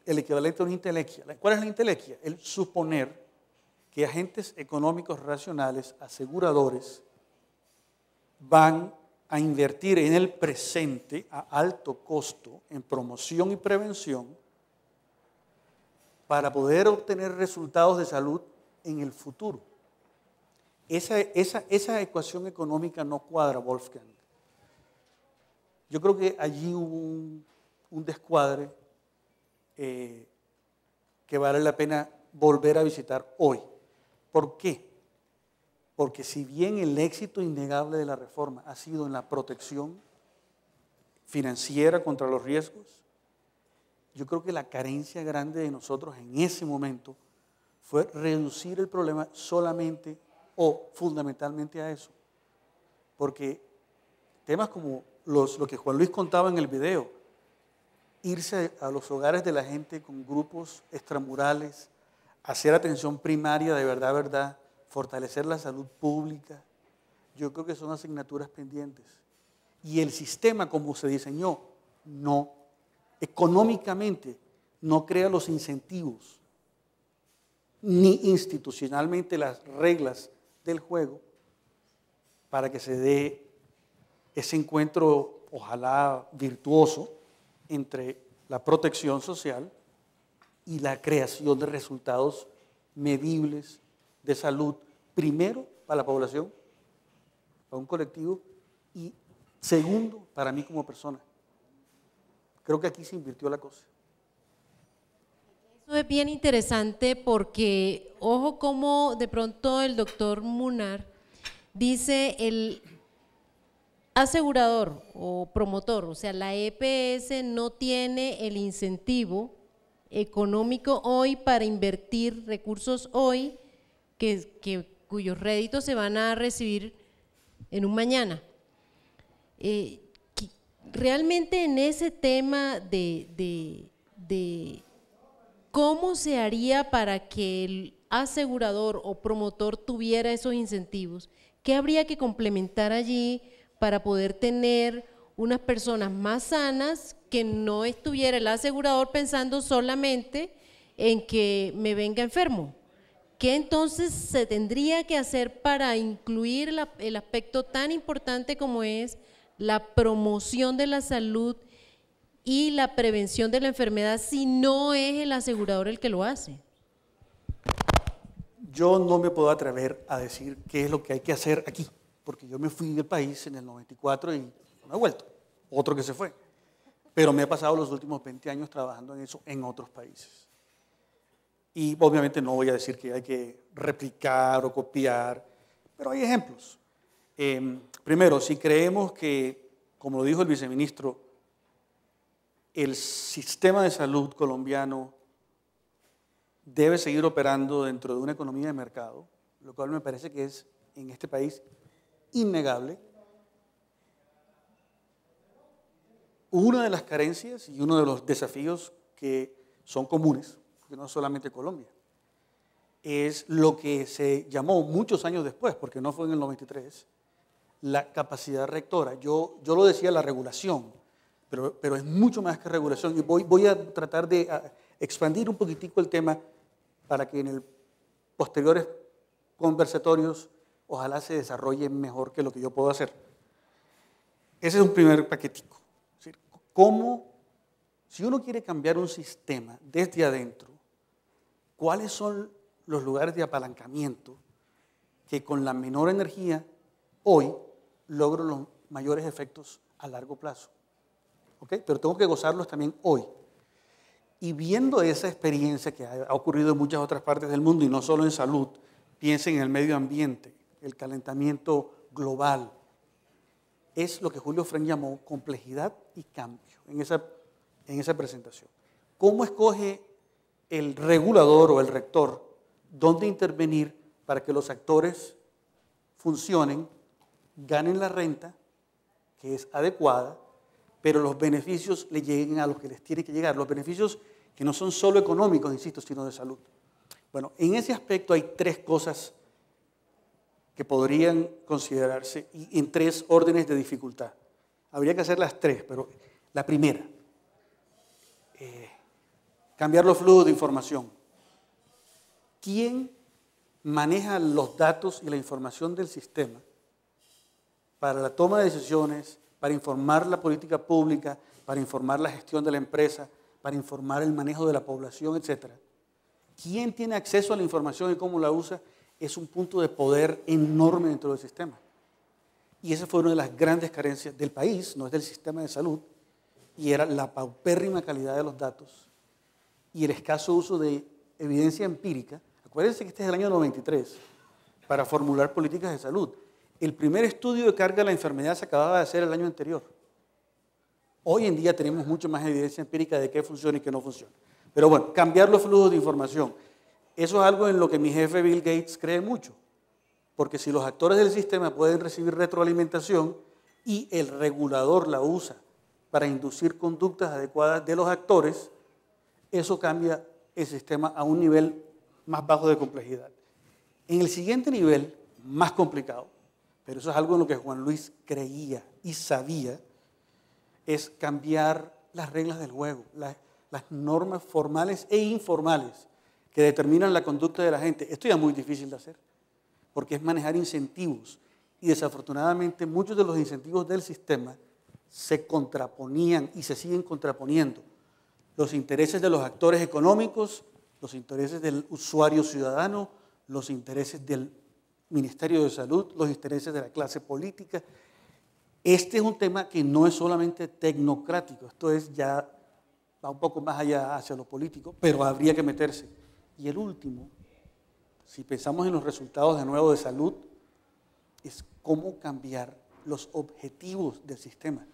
el equivalente a una intelequia. ¿Cuál es la intelequia? El suponer que agentes económicos racionales, aseguradores, van a invertir en el presente a alto costo en promoción y prevención para poder obtener resultados de salud en el futuro. Esa ecuación económica no cuadra, Wolfgang. Yo creo que allí hubo un descuadre que vale la pena volver a visitar hoy. ¿Por qué? Porque si bien el éxito innegable de la reforma ha sido en la protección financiera contra los riesgos, yo creo que la carencia grande de nosotros en ese momento fue reducir el problema solamente o fundamentalmente a eso. Porque temas como lo que Juan Luis contaba en el video, irse a los hogares de la gente con grupos extramurales, hacer atención primaria de verdad, fortalecer la salud pública, yo creo que son asignaturas pendientes. Y el sistema como se diseñó, no, económicamente, no crea los incentivos, ni institucionalmente las reglas del juego para que se dé ese encuentro, ojalá virtuoso, entre la protección social y la creación de resultados medibles de salud, primero para la población, para un colectivo, y segundo para mí como persona. Creo que aquí se invirtió la cosa.
Eso es bien interesante porque, ojo cómo de pronto el doctor Munar dice el asegurador o promotor, o sea, la EPS no tiene el incentivo económico hoy para invertir recursos hoy cuyos réditos se van a recibir en un mañana. Realmente en ese tema de cómo se haría para que el asegurador o promotor tuviera esos incentivos, ¿qué habría que complementar allí para poder tener unas personas más sanas, que no estuviera el asegurador pensando solamente en que me venga enfermo? ¿Qué entonces se tendría que hacer para incluir el aspecto tan importante como es la promoción de la salud y la prevención de la enfermedad si no es el asegurador el que lo hace?
Yo no me puedo atrever a decir qué es lo que hay que hacer aquí, porque yo me fui del país en el 94 y no he vuelto, otro que se fue. Pero me he pasado los últimos 20 años trabajando en eso en otros países. Y obviamente no voy a decir que hay que replicar o copiar, pero hay ejemplos. Primero, si creemos que, como lo dijo el viceministro, el sistema de salud colombiano debe seguir operando dentro de una economía de mercado, lo cual me parece que es en este país innegable. Una de las carencias y uno de los desafíos que son comunes, porque no solamente Colombia, es lo que se llamó muchos años después, porque no fue en el 93, la capacidad rectora. Yo lo decía la regulación, pero es mucho más que regulación, y voy a tratar de expandir un poquitico el tema para que en el posteriores conversatorios ojalá se desarrolle mejor que lo que yo puedo hacer. Ese es un primer paquetico. Es decir, ¿cómo, si uno quiere cambiar un sistema desde adentro, cuáles son los lugares de apalancamiento que con la menor energía hoy logran los mayores efectos a largo plazo? ¿ok? Pero tengo que gozarlos también hoy. Y viendo esa experiencia que ha ocurrido en muchas otras partes del mundo y no solo en salud, piensen en el medio ambiente, el calentamiento global. Es lo que Julio Frenk llamó complejidad y cambio en esa presentación. ¿Cómo escoge el regulador o el rector dónde intervenir para que los actores funcionen, ganen la renta, que es adecuada, pero los beneficios le lleguen a los que les tienen que llegar? Los beneficios que no son solo económicos, insisto, sino de salud. Bueno, en ese aspecto hay tres cosas que podrían considerarse y en tres órdenes de dificultad. Habría que hacer las tres, pero la primera, cambiar los flujos de información. ¿Quién maneja los datos y la información del sistema para la toma de decisiones, para informar la política pública, para informar la gestión de la empresa, para informar el manejo de la población, etcétera? ¿Quién tiene acceso a la información y cómo la usa? Es un punto de poder enorme dentro del sistema. Y esa fue una de las grandes carencias del país, no es del sistema de salud, y era la paupérrima calidad de los datos y el escaso uso de evidencia empírica. Acuérdense que este es el año 93 para formular políticas de salud. El primer estudio de carga de la enfermedad se acababa de hacer el año anterior. Hoy en día tenemos mucho más evidencia empírica de qué funciona y qué no funciona. Pero bueno, cambiar los flujos de información. Eso es algo en lo que mi jefe Bill Gates cree mucho. Porque si los actores del sistema pueden recibir retroalimentación y el regulador la usa para inducir conductas adecuadas de los actores, eso cambia el sistema a un nivel más bajo de complejidad. En el siguiente nivel, más complicado, pero eso es algo en lo que Juan Luis creía y sabía, es cambiar las reglas del juego, las normas formales e informales que determinan la conducta de la gente. Esto ya es muy difícil de hacer, porque es manejar incentivos. Y desafortunadamente muchos de los incentivos del sistema se contraponían y se siguen contraponiendo. Los intereses de los actores económicos, los intereses del usuario ciudadano, los intereses del Ministerio de Salud, los intereses de la clase política. Este es un tema que no es solamente tecnocrático, esto es ya, va un poco más allá hacia lo político, pero habría que meterse. Y el último, si pensamos en los resultados de nuevo de salud, es cómo cambiar los objetivos del sistema.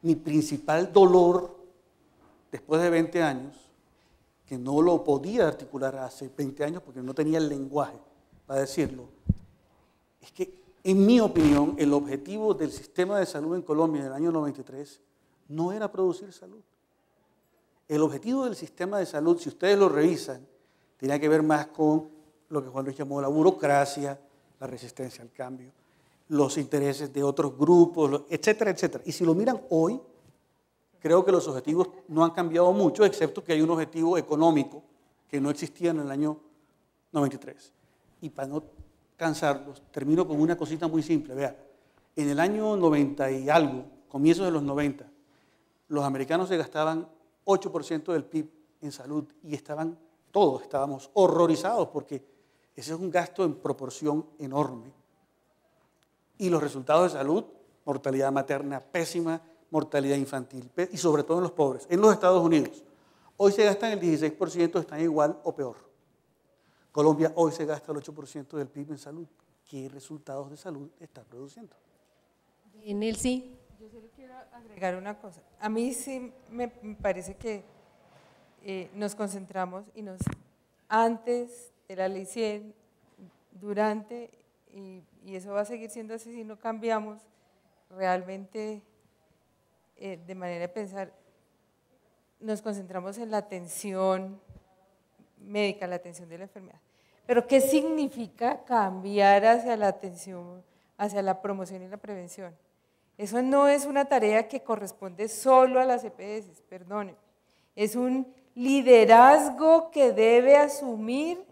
Mi principal dolor, después de 20 años, que no lo podía articular hace 20 años porque no tenía el lenguaje para decirlo, es que, en mi opinión, el objetivo del sistema de salud en Colombia en el año 93 no era producir salud. El objetivo del sistema de salud, si ustedes lo revisan, tenía que ver más con lo que Juan Luis llamó la burocracia, la resistencia al cambio, los intereses de otros grupos, etcétera, etcétera. Y si lo miran hoy, creo que los objetivos no han cambiado mucho, excepto que hay un objetivo económico que no existía en el año 93. Y para no cansarlos, termino con una cosita muy simple. Vea, en el año 90 y algo, comienzos de los 90, los americanos se gastaban 8% del PIB en salud y todos estábamos horrorizados porque ese es un gasto en proporción enorme. Y los resultados de salud, mortalidad materna pésima, mortalidad infantil y sobre todo en los pobres. En los Estados Unidos, hoy se gastan el 16%, están igual o peor. Colombia hoy se gasta el 8% del PIB en salud. ¿Qué resultados de salud está produciendo?
Nelcy.
Yo solo quiero agregar una cosa. A mí sí me parece que nos concentramos antes de la ley 100, durante, y eso va a seguir siendo así si no cambiamos realmente de manera de pensar. Nos concentramos en la atención médica, la atención de la enfermedad. Pero ¿qué significa cambiar hacia la atención, hacia la promoción y la prevención? Eso no es una tarea que corresponde solo a las EPS, perdone. Es un liderazgo que debe asumir,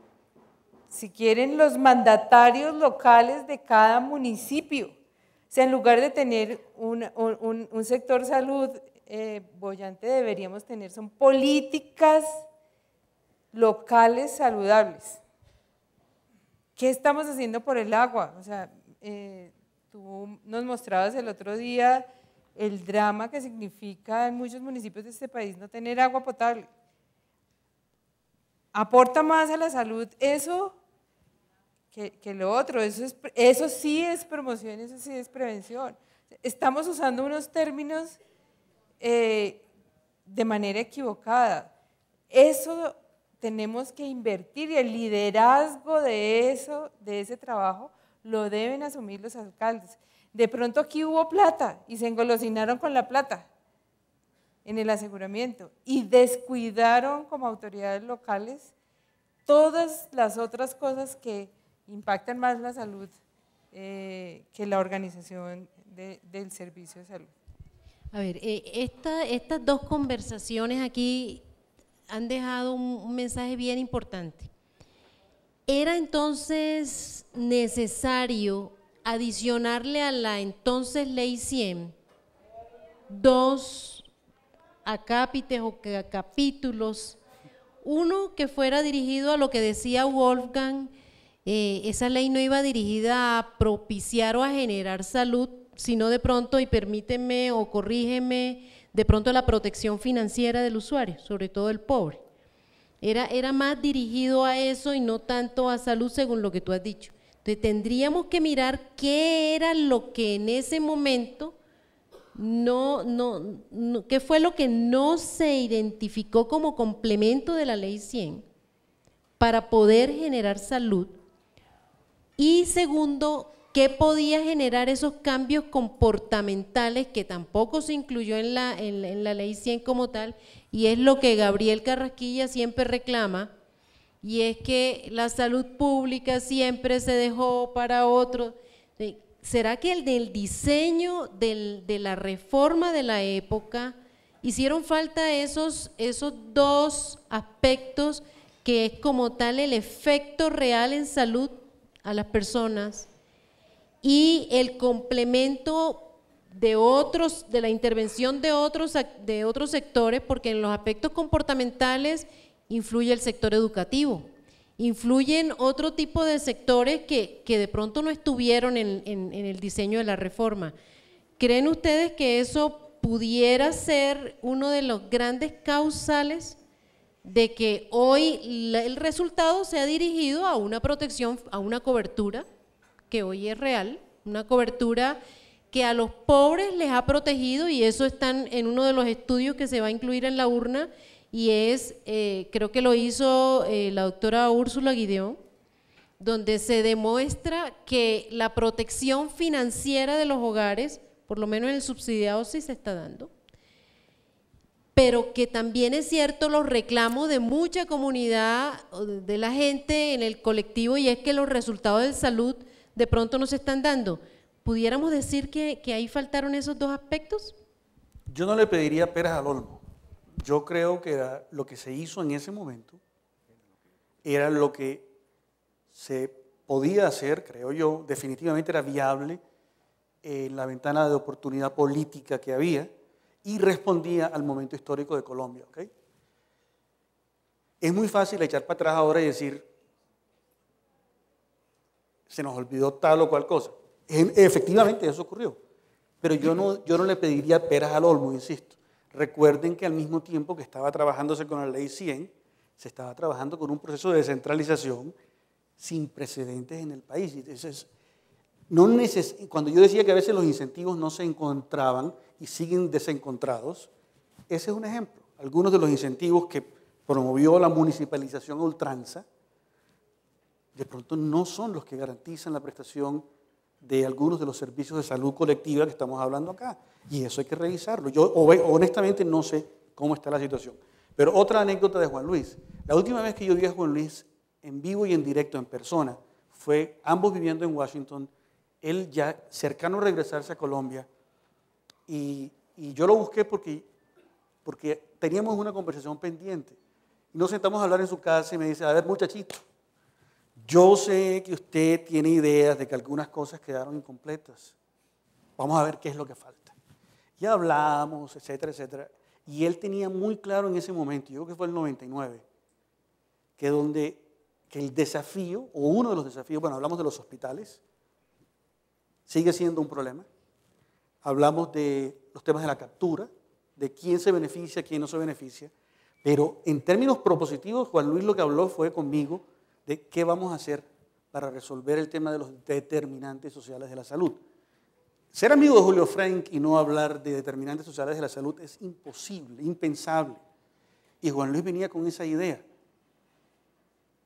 si quieren, los mandatarios locales de cada municipio. O sea, en lugar de tener un sector salud boyante, deberíamos tener, son políticas locales saludables. ¿Qué estamos haciendo por el agua? O sea, tú nos mostrabas el otro día el drama que significa en muchos municipios de este país no tener agua potable. Aporta más a la salud eso que lo otro, eso sí es promoción, eso sí es prevención. Estamos usando unos términos de manera equivocada. Eso tenemos que invertir y el liderazgo de ese trabajo lo deben asumir los alcaldes. De pronto aquí hubo plata y se engolosinaron con la plata en el aseguramiento y descuidaron como autoridades locales todas las otras cosas que impactan más la salud que la organización del servicio de salud.
A ver, estas dos conversaciones aquí han dejado un mensaje bien importante. ¿Era entonces necesario adicionarle a la entonces Ley 100 dos acápites o capítulos? Uno que fuera dirigido a lo que decía Wolfgang, esa ley no iba dirigida a propiciar o a generar salud, sino de pronto, y permíteme o corrígeme, de pronto la protección financiera del usuario, sobre todo el pobre. Era más dirigido a eso y no tanto a salud, según lo que tú has dicho. Entonces tendríamos que mirar qué era lo que en ese momento qué fue lo que no se identificó como complemento de la Ley 100 para poder generar salud. Y segundo, ¿qué podía generar esos cambios comportamentales que tampoco se incluyó en la Ley 100 como tal? Y es lo que Gabriel Carrasquilla siempre reclama, y es que la salud pública siempre se dejó para otros. ¿Será que el del diseño de la reforma de la época hicieron falta esos dos aspectos, que es como tal el efecto real en salud a las personas y el complemento de la intervención de otros sectores, porque en los aspectos comportamentales influye el sector educativo, influyen otro tipo de sectores que de pronto no estuvieron en el diseño de la reforma? ¿Creen ustedes que eso pudiera ser uno de los grandes causales de que hoy el resultado sea dirigido a una protección, a una cobertura que hoy es real, una cobertura que a los pobres les ha protegido? Y eso está en uno de los estudios que se va a incluir en la urna, y es, creo que lo hizo la doctora Úrsula Guideón, donde se demuestra que la protección financiera de los hogares, por lo menos en el subsidiado, sí se está dando, pero que también es cierto los reclamos de mucha comunidad, de la gente en el colectivo, y es que los resultados de salud de pronto no se están dando. ¿Pudiéramos decir que ahí faltaron esos dos aspectos?
Yo no le pediría peras al olmo. Yo creo que lo que se hizo en ese momento era lo que se podía hacer, creo yo, definitivamente era viable en la ventana de oportunidad política que había y respondía al momento histórico de Colombia. ¿Okay? Es muy fácil echar para atrás ahora y decir, se nos olvidó tal o cual cosa. Efectivamente eso ocurrió, pero yo no le pediría peras al olmo, insisto. Recuerden que al mismo tiempo que estaba trabajándose con la Ley 100, se estaba trabajando con un proceso de descentralización sin precedentes en el país. Entonces, cuando yo decía que a veces los incentivos no se encontraban y siguen desencontrados, ese es un ejemplo. Algunos de los incentivos que promovió la municipalización a ultranza, de pronto no son los que garantizan la prestación de algunos de los servicios de salud colectiva que estamos hablando acá. Y eso hay que revisarlo. Yo honestamente no sé cómo está la situación. Pero otra anécdota de Juan Luis. La última vez que yo vi a Juan Luis en vivo y en directo, en persona, fue ambos viviendo en Washington, él ya cercano a regresarse a Colombia. Y yo lo busqué porque teníamos una conversación pendiente. Y nos sentamos a hablar en su casa y me dice, a ver muchachito, yo sé que usted tiene ideas de que algunas cosas quedaron incompletas. Vamos a ver qué es lo que falta. Ya hablamos, etcétera, etcétera. Y él tenía muy claro en ese momento, yo creo que fue el 99, que el desafío, o uno de los desafíos, bueno, hablamos de los hospitales, sigue siendo un problema. Hablamos de los temas de la captura, de quién se beneficia, quién no se beneficia, pero en términos propositivos, Juan Luis lo que habló fue conmigo de qué vamos a hacer para resolver el tema de los determinantes sociales de la salud. Ser amigo de Julio Frenk y no hablar de determinantes sociales de la salud es imposible, impensable. Y Juan Luis venía con esa idea.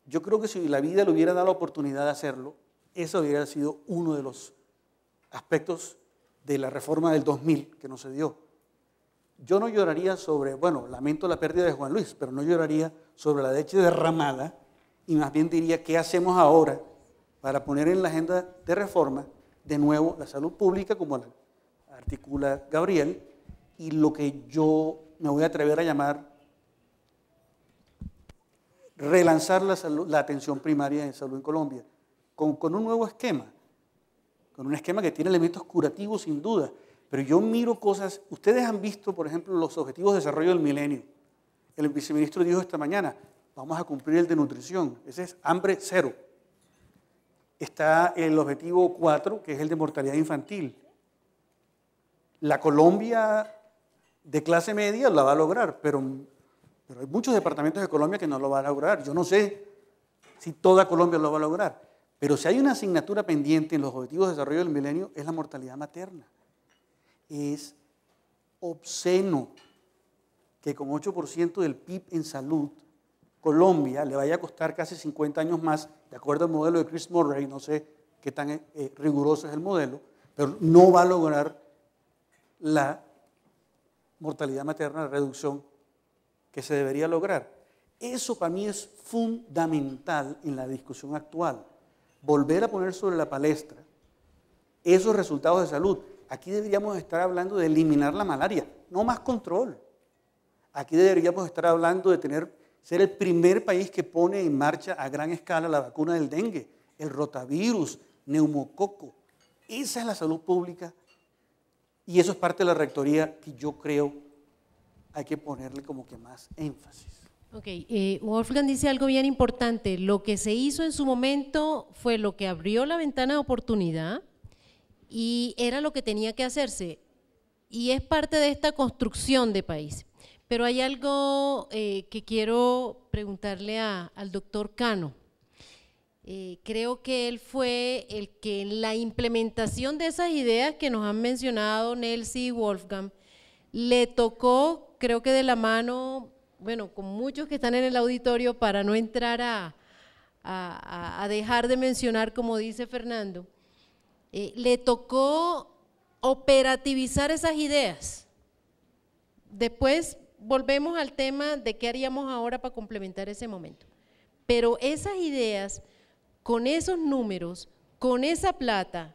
Yo creo que si la vida le hubiera dado la oportunidad de hacerlo, eso hubiera sido uno de los aspectos de la reforma del 2000 que no se dio. Yo no lloraría sobre, bueno, lamento la pérdida de Juan Luis, pero no lloraría sobre la leche derramada y más bien diría, ¿qué hacemos ahora para poner en la agenda de reforma de nuevo la salud pública, como la articula Gabriel, y lo que yo me voy a atrever a llamar relanzar la atención primaria en salud en Colombia, con un nuevo esquema, con un esquema que tiene elementos curativos sin duda, pero yo miro cosas, ustedes han visto, por ejemplo, los objetivos de desarrollo del milenio. El viceministro dijo esta mañana, vamos a cumplir el de nutrición, ese es hambre cero. Está el objetivo 4, que es el de mortalidad infantil. La Colombia de clase media la va a lograr, pero hay muchos departamentos de Colombia que no lo van a lograr. Yo no sé si toda Colombia lo va a lograr, pero si hay una asignatura pendiente en los objetivos de desarrollo del milenio es la mortalidad materna. Es obsceno que con 8% del PIB en salud, Colombia le vaya a costar casi 50 años más, de acuerdo al modelo de Chris Murray, no sé qué tan riguroso es el modelo, pero no va a lograr la mortalidad materna, la reducción que se debería lograr. Eso para mí es fundamental en la discusión actual. Volver a poner sobre la palestra esos resultados de salud. Aquí deberíamos estar hablando de eliminar la malaria, no más control. Aquí deberíamos estar hablando de ser el primer país que pone en marcha a gran escala la vacuna del dengue, el rotavirus, neumococo. Esa es la salud pública y eso es parte de la rectoría que yo creo hay que ponerle como que más énfasis.
Ok, Wolfgang dice algo bien importante, lo que se hizo en su momento fue lo que abrió la ventana de oportunidad y era lo que tenía que hacerse y es parte de esta construcción de país. Pero hay algo que quiero preguntarle al doctor Cano. Creo que él fue el que en la implementación de esas ideas que nos han mencionado Nelsi y Wolfgang, le tocó, creo que de la mano, bueno, con muchos que están en el auditorio para no entrar a dejar de mencionar, como dice Fernando, le tocó operativizar esas ideas. Después volvemos al tema de qué haríamos ahora para complementar ese momento. Pero esas ideas, con esos números, con esa plata,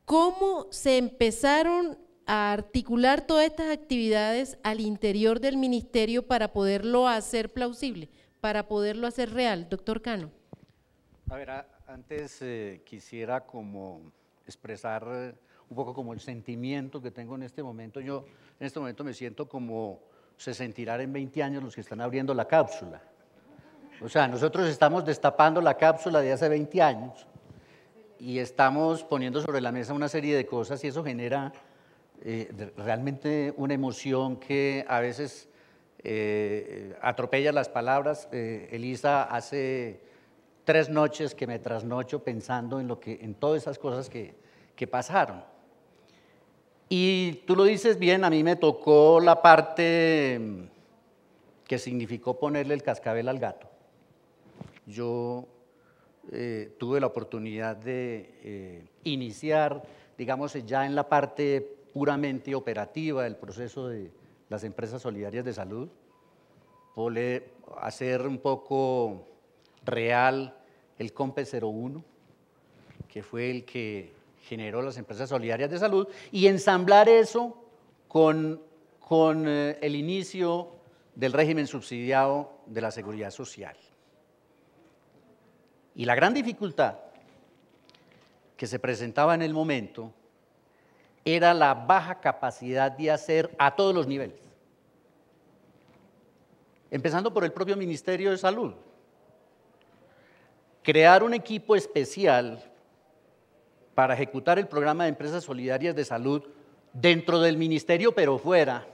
¿cómo se empezaron a articular todas estas actividades al interior del ministerio para poderlo hacer plausible, para poderlo hacer real? Doctor Cano.
A ver, antes quisiera como expresar un poco como el sentimiento que tengo en este momento. Yo en este momento me siento como se sentirán en 20 años los que están abriendo la cápsula. O sea, nosotros estamos destapando la cápsula de hace 20 años y estamos poniendo sobre la mesa una serie de cosas y eso genera realmente una emoción que a veces atropella las palabras. Elisa, hace 3 noches que me trasnocho pensando en todas esas cosas que pasaron. Y tú lo dices bien, a mí me tocó la parte que significó ponerle el cascabel al gato. Yo tuve la oportunidad de iniciar, digamos, ya en la parte puramente operativa del proceso de las empresas solidarias de salud, hacer un poco real el COMPE 01, que fue el que generó las empresas solidarias de salud, y ensamblar eso con el inicio del régimen subsidiado de la seguridad social. Y la gran dificultad que se presentaba en el momento era la baja capacidad de hacer a todos los niveles, empezando por el propio Ministerio de Salud. Crear un equipo especial para ejecutar el programa de empresas solidarias de salud dentro del ministerio, pero fuera,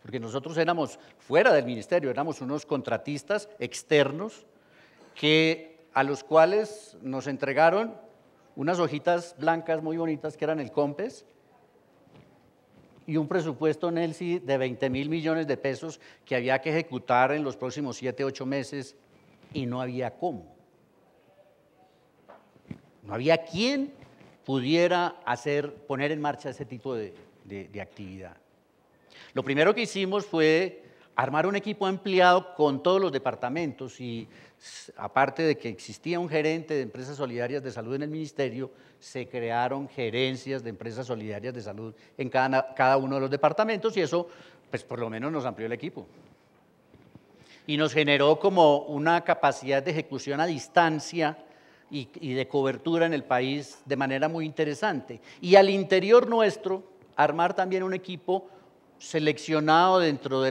porque nosotros éramos fuera del ministerio, éramos unos contratistas externos a los cuales nos entregaron unas hojitas blancas muy bonitas que eran el COMPES y un presupuesto, Nelsi, de 20.000 millones de pesos que había que ejecutar en los próximos 7, 8 meses y no había cómo. No había quien pudiera poner en marcha ese tipo de actividad. Lo primero que hicimos fue armar un equipo ampliado con todos los departamentos y aparte de que existía un gerente de empresas solidarias de salud en el ministerio, se crearon gerencias de empresas solidarias de salud en cada uno de los departamentos y eso, pues por lo menos nos amplió el equipo. Y nos generó como una capacidad de ejecución a distancia y de cobertura en el país de manera muy interesante. Y al interior nuestro, armar también un equipo seleccionado dentro de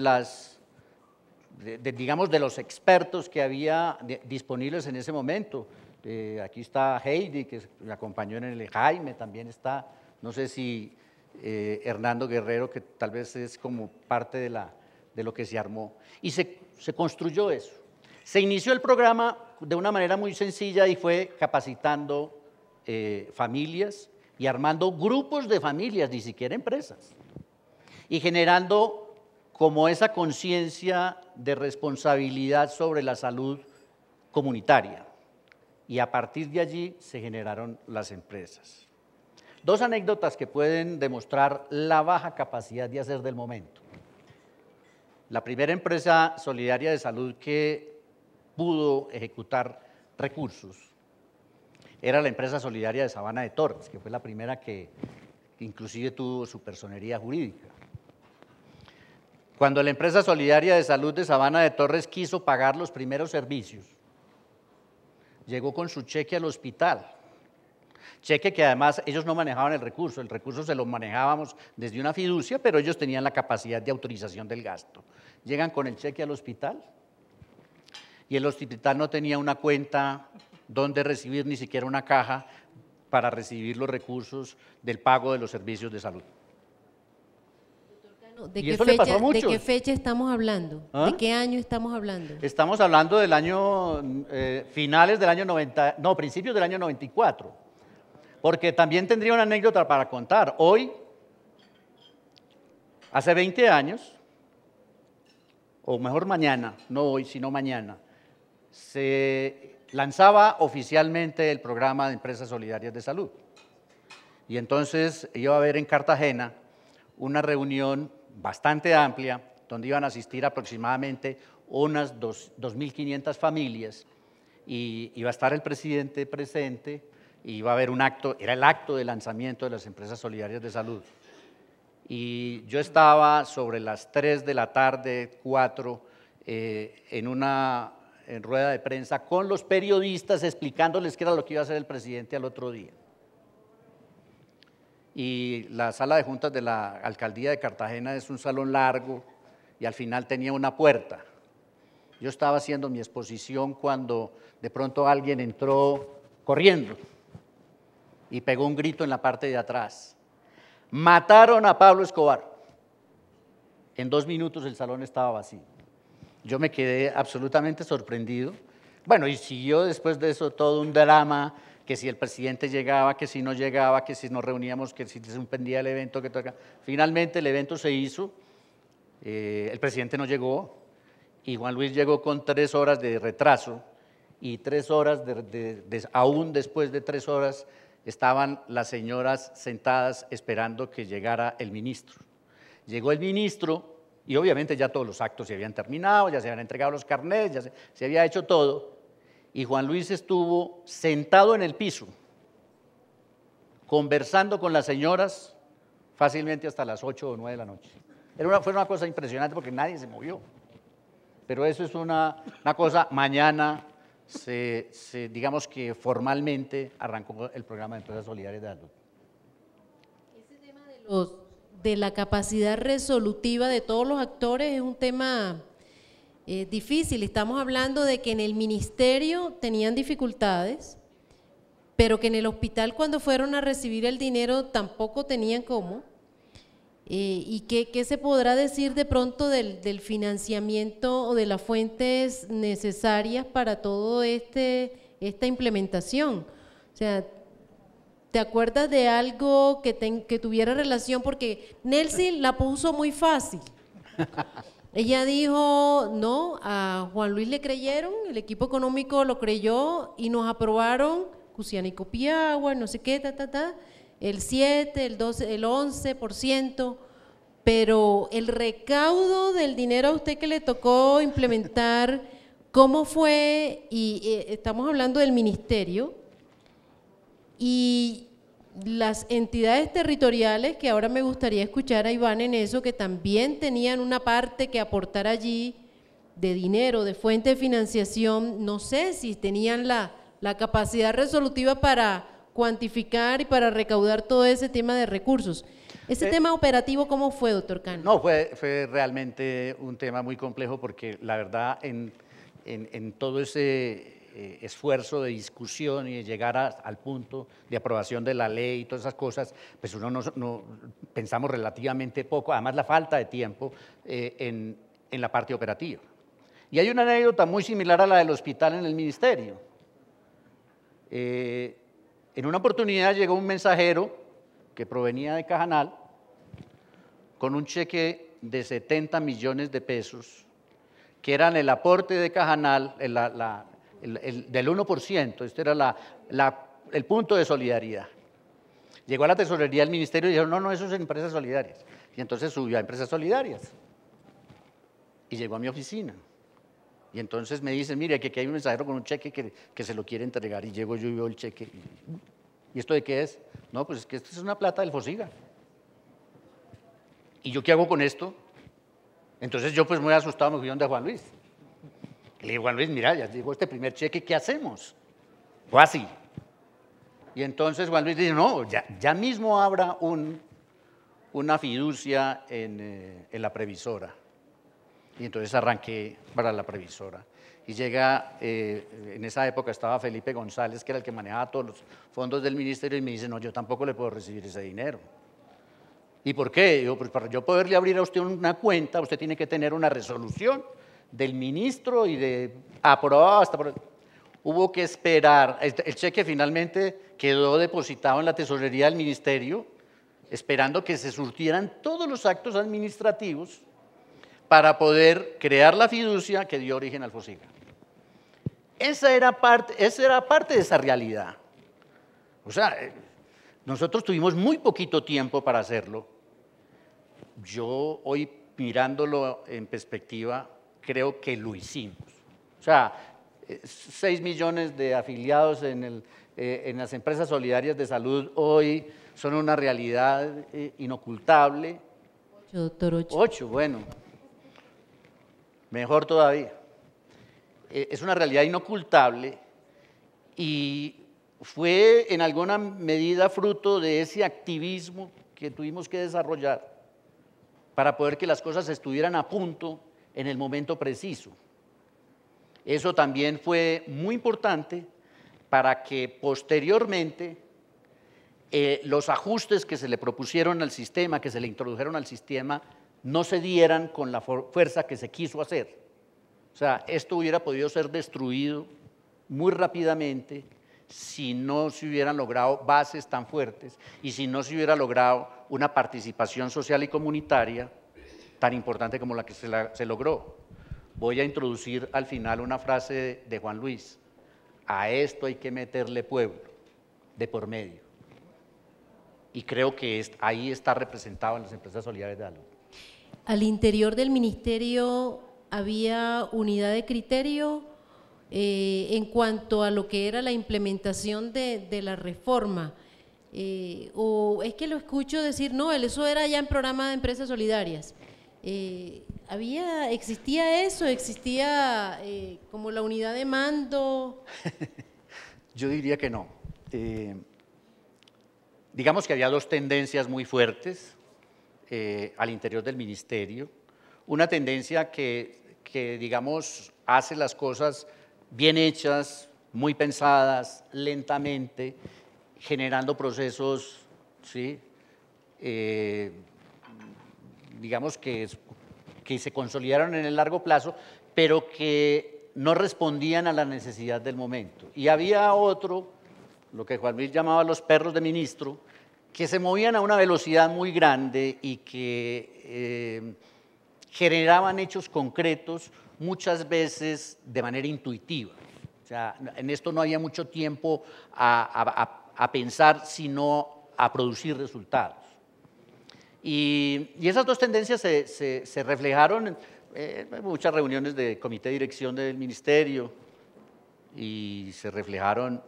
digamos, de los expertos que había disponibles en ese momento. Aquí está Heidi, que me acompañó en el Jaime, también está, no sé si Hernando Guerrero, que tal vez es como parte de lo que se armó. Y se construyó eso. Se inició el programa de una manera muy sencilla y fue capacitando familias y armando grupos de familias, ni siquiera empresas, y generando como esa conciencia de responsabilidad sobre la salud comunitaria. Y a partir de allí se generaron las empresas. Dos anécdotas que pueden demostrar la baja capacidad de hacer del momento. La primera empresa solidaria de salud que pudo ejecutar recursos era la empresa solidaria de Sabana de Torres, que fue la primera que inclusive tuvo su personería jurídica. Cuando la empresa solidaria de salud de Sabana de Torres quiso pagar los primeros servicios, llegó con su cheque al hospital, cheque que además ellos no manejaban el recurso se lo manejábamos desde una fiducia, pero ellos tenían la capacidad de autorización del gasto. Llegan con el cheque al hospital y el hospital no tenía una cuenta donde recibir, ni siquiera una caja para recibir los recursos del pago de los servicios de salud.
¿De qué fecha estamos hablando? ¿Ah? ¿De qué año estamos hablando?
Estamos hablando del año, finales del año 90, no, principios del año 94, porque también tendría una anécdota para contar. Hoy, hace 20 años, o mejor mañana, no hoy, sino mañana, se lanzaba oficialmente el programa de Empresas Solidarias de Salud. Y entonces iba a haber en Cartagena una reunión bastante amplia, donde iban a asistir aproximadamente unas 2.500 familias, y iba a estar el presidente presente, y iba a haber un acto, era el acto de lanzamiento de las empresas solidarias de salud. Y yo estaba sobre las 3 de la tarde, 4, en rueda de prensa con los periodistas explicándoles qué era lo que iba a hacer el presidente al otro día. Y la sala de juntas de la alcaldía de Cartagena es un salón largo y al final tenía una puerta. Yo estaba haciendo mi exposición cuando de pronto alguien entró corriendo y pegó un grito en la parte de atrás. ¡Mataron a Pablo Escobar! En 2 minutos el salón estaba vacío. Yo me quedé absolutamente sorprendido. Bueno, y siguió después de eso todo un drama, que si el presidente llegaba, que si no llegaba, que si nos reuníamos, que si se suspendía el evento, que toca. Finalmente el evento se hizo, el presidente no llegó y Juan Luis llegó con 3 horas de retraso y 3 horas, aún después de 3 horas, estaban las señoras sentadas esperando que llegara el ministro. Llegó el ministro y obviamente ya todos los actos se habían terminado, ya se habían entregado los carnets, ya se había hecho todo. Y Juan Luis estuvo sentado en el piso, conversando con las señoras fácilmente hasta las 8 o 9 de la noche. Fue una cosa impresionante porque nadie se movió. Pero eso es una cosa, mañana digamos que formalmente arrancó el programa de Empresas Solidarias de Salud.
Ese tema de la capacidad resolutiva de todos los actores es un tema difícil. Estamos hablando de que en el ministerio tenían dificultades, pero que en el hospital cuando fueron a recibir el dinero tampoco tenían cómo. ¿Y qué se podrá decir de pronto del financiamiento o de las fuentes necesarias para todo esta implementación? O sea, ¿te acuerdas de algo que tuviera relación? Porque Nelcy la puso muy fácil. Ella dijo, no, a Juan Luis le creyeron, el equipo económico lo creyó y nos aprobaron Cusiana y Copiagua, no sé qué, el 7, el 12, el 11%, pero el recaudo del dinero a usted que le tocó implementar, ¿cómo fue? Y estamos hablando del ministerio y las entidades territoriales, que ahora me gustaría escuchar a Iván en eso, que también tenían una parte que aportar allí de dinero, de fuente de financiación, no sé si tenían la capacidad resolutiva para cuantificar y para recaudar todo ese tema de recursos. ¿Ese tema operativo cómo fue, doctor Cano?
No, fue realmente un tema muy complejo porque la verdad en todo ese esfuerzo de discusión y de llegar al punto de aprobación de la ley y todas esas cosas, pues uno no pensamos relativamente poco, además la falta de tiempo en la parte operativa. Y hay una anécdota muy similar a la del hospital en el ministerio. En una oportunidad llegó un mensajero que provenía de Cajanal con un cheque de 70 millones de pesos, que eran el aporte de Cajanal, del 1%, este era el punto de solidaridad. Llegó a la tesorería del ministerio y dijeron, no, eso es empresas solidarias. Y entonces subió a empresas solidarias. Y llegó a mi oficina. Y entonces me dicen, mire, que aquí hay un mensajero con un cheque que se lo quiere entregar. Y llego yo y veo el cheque. ¿Y esto de qué es? No, pues es que esto es una plata del Fosiga. ¿Y yo qué hago con esto? Entonces yo pues muy asustado me fui donde Juan Luis. Le digo, Juan Luis, mira, ya llegó este primer cheque, ¿qué hacemos? Fue así. Y entonces Juan Luis dice, no, ya mismo habrá una fiducia en la previsora. Y entonces arranqué para la previsora. Y llega, en esa época estaba Felipe González, que era el que manejaba todos los fondos del ministerio, y me dice, no, yo tampoco le puedo recibir ese dinero. ¿Y por qué? Yo, pues para yo poderle abrir a usted una cuenta, usted tiene que tener una resolución del ministro y de aprobado hasta por... Hubo que esperar, el cheque finalmente quedó depositado en la tesorería del ministerio, esperando que se surtieran todos los actos administrativos para poder crear la fiducia que dio origen al Fosiga. Esa era parte de esa realidad. O sea, nosotros tuvimos muy poquito tiempo para hacerlo. Yo hoy, mirándolo en perspectiva, creo que lo hicimos. O sea, 6 millones de afiliados en las empresas solidarias de salud hoy son una realidad inocultable.
8, doctor, 8.
8, bueno. Mejor todavía. Es una realidad inocultable y fue en alguna medida fruto de ese activismo que tuvimos que desarrollar para poder que las cosas estuvieran a punto en el momento preciso. Eso también fue muy importante para que posteriormente los ajustes que se le propusieron al sistema, que se le introdujeron al sistema, no se dieran con la fuerza que se quiso hacer. O sea, esto hubiera podido ser destruido muy rápidamente si no se hubieran logrado bases tan fuertes y si no se hubiera logrado una participación social y comunitaria tan importante como la que se logró. Voy a introducir al final una frase de Juan Luis. A esto hay que meterle pueblo de por medio. Y creo que ahí está representado en las empresas solidarias de salud.
Al interior del ministerio había unidad de criterio en cuanto a lo que era la implementación de la reforma. O es que lo escucho decir, no, eso era ya en programa de empresas solidarias. ¿Existía eso? ¿Existía como la unidad de mando?
Yo diría que no. Digamos que había dos tendencias muy fuertes al interior del ministerio. Una tendencia que digamos, hace las cosas bien hechas, muy pensadas, lentamente, generando procesos, ¿sí? digamos que se consolidaron en el largo plazo, pero que no respondían a la necesidad del momento. Y había otro, lo que Juan Luis llamaba los perros de ministro, que se movían a una velocidad muy grande y que generaban hechos concretos muchas veces de manera intuitiva. O sea, en esto no había mucho tiempo a pensar, sino a producir resultados. Y esas dos tendencias se reflejaron en muchas reuniones de comité de dirección del ministerio y se reflejaron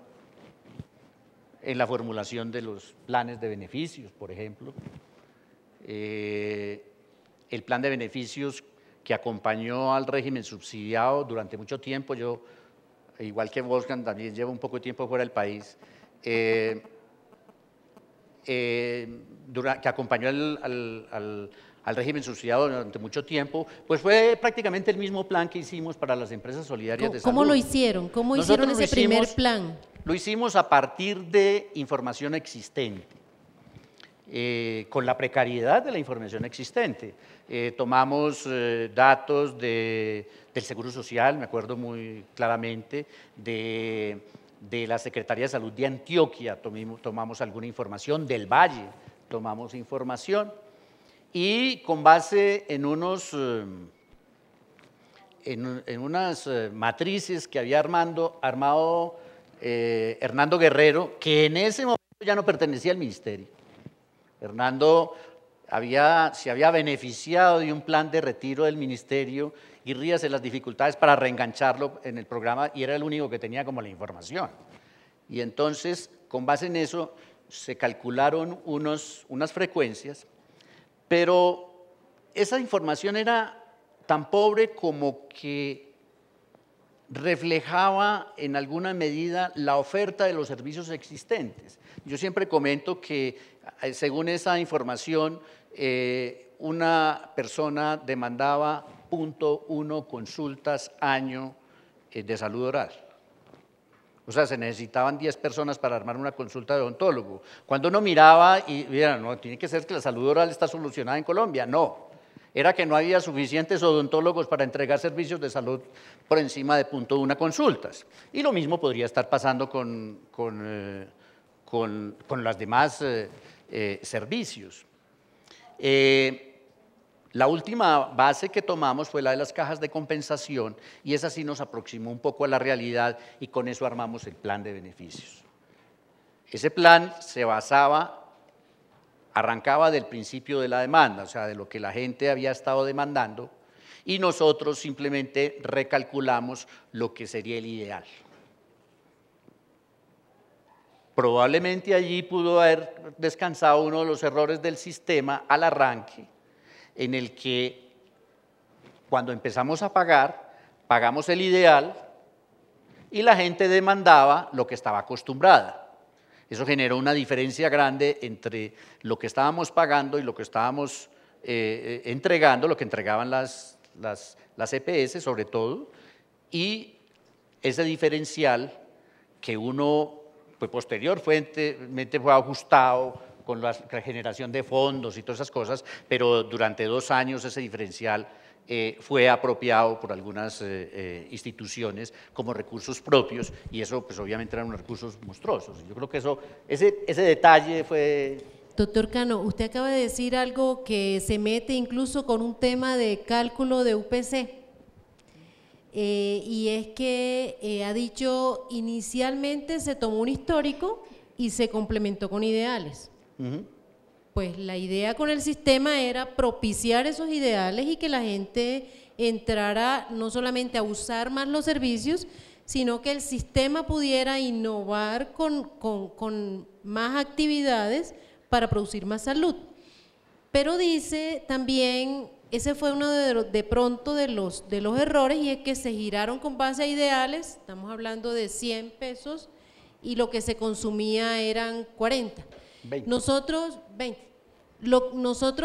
en la formulación de los planes de beneficios, por ejemplo. El plan de beneficios que acompañó al régimen subsidiado durante mucho tiempo, yo, igual que Wolfgang, también llevo un poco de tiempo fuera del país, que acompañó al régimen subsidiado durante mucho tiempo, pues fue prácticamente el mismo plan que hicimos para las empresas solidarias de salud.
¿Cómo lo hicieron? ¿Cómo hicieron ese primer plan?
Lo hicimos a partir de información existente, con la precariedad de la información existente. Tomamos datos del Seguro Social, me acuerdo muy claramente, de la Secretaría de Salud de Antioquia, tomamos alguna información, del Valle tomamos información, y con base en unas matrices que había armado Hernando Guerrero, que en ese momento ya no pertenecía al ministerio. Hernando se había beneficiado de un plan de retiro del ministerio y ríase las dificultades para reengancharlo en el programa, y era el único que tenía como la información. Y entonces, con base en eso, se calcularon unas frecuencias, pero esa información era tan pobre como que reflejaba en alguna medida la oferta de los servicios existentes. Yo siempre comento que, según esa información, una persona demandaba 0.1 consultas año de salud oral. O sea, se necesitaban 10 personas para armar una consulta de odontólogo. Cuando uno miraba y mira, no, tiene que ser que la salud oral está solucionada en Colombia. No, era que no había suficientes odontólogos para entregar servicios de salud por encima de 0.1 consultas. Y lo mismo podría estar pasando con los demás servicios. La última base que tomamos fue la de las cajas de compensación, y esa sí nos aproximó un poco a la realidad, y con eso armamos el plan de beneficios. Ese plan se arrancaba del principio de la demanda, o sea, de lo que la gente había estado demandando, y nosotros simplemente recalculamos lo que sería el ideal. Probablemente allí pudo haber descansado uno de los errores del sistema al arranque, en el que cuando empezamos a pagar, pagamos el ideal y la gente demandaba lo que estaba acostumbrada. Eso generó una diferencia grande entre lo que estábamos pagando y lo que estábamos entregando, lo que entregaban las EPS sobre todo, y ese diferencial que uno pues, posteriormente fue ajustado con la generación de fondos y todas esas cosas, pero durante 2 años ese diferencial fue apropiado por algunas instituciones como recursos propios, y eso pues obviamente eran unos recursos monstruosos. Yo creo que ese detalle fue...
Doctor Cano, usted acaba de decir algo que se mete incluso con un tema de cálculo de UPC, y es que ha dicho inicialmente se tomó un histórico y se complementó con ideales. Pues la idea con el sistema era propiciar esos ideales y que la gente entrara no solamente a usar más los servicios, sino que el sistema pudiera innovar con más actividades para producir más salud. Pero dice también, ese fue uno de pronto de los errores, y es que se giraron con base a ideales, estamos hablando de 100 pesos, y lo que se consumía eran 40.
20.
Nosotros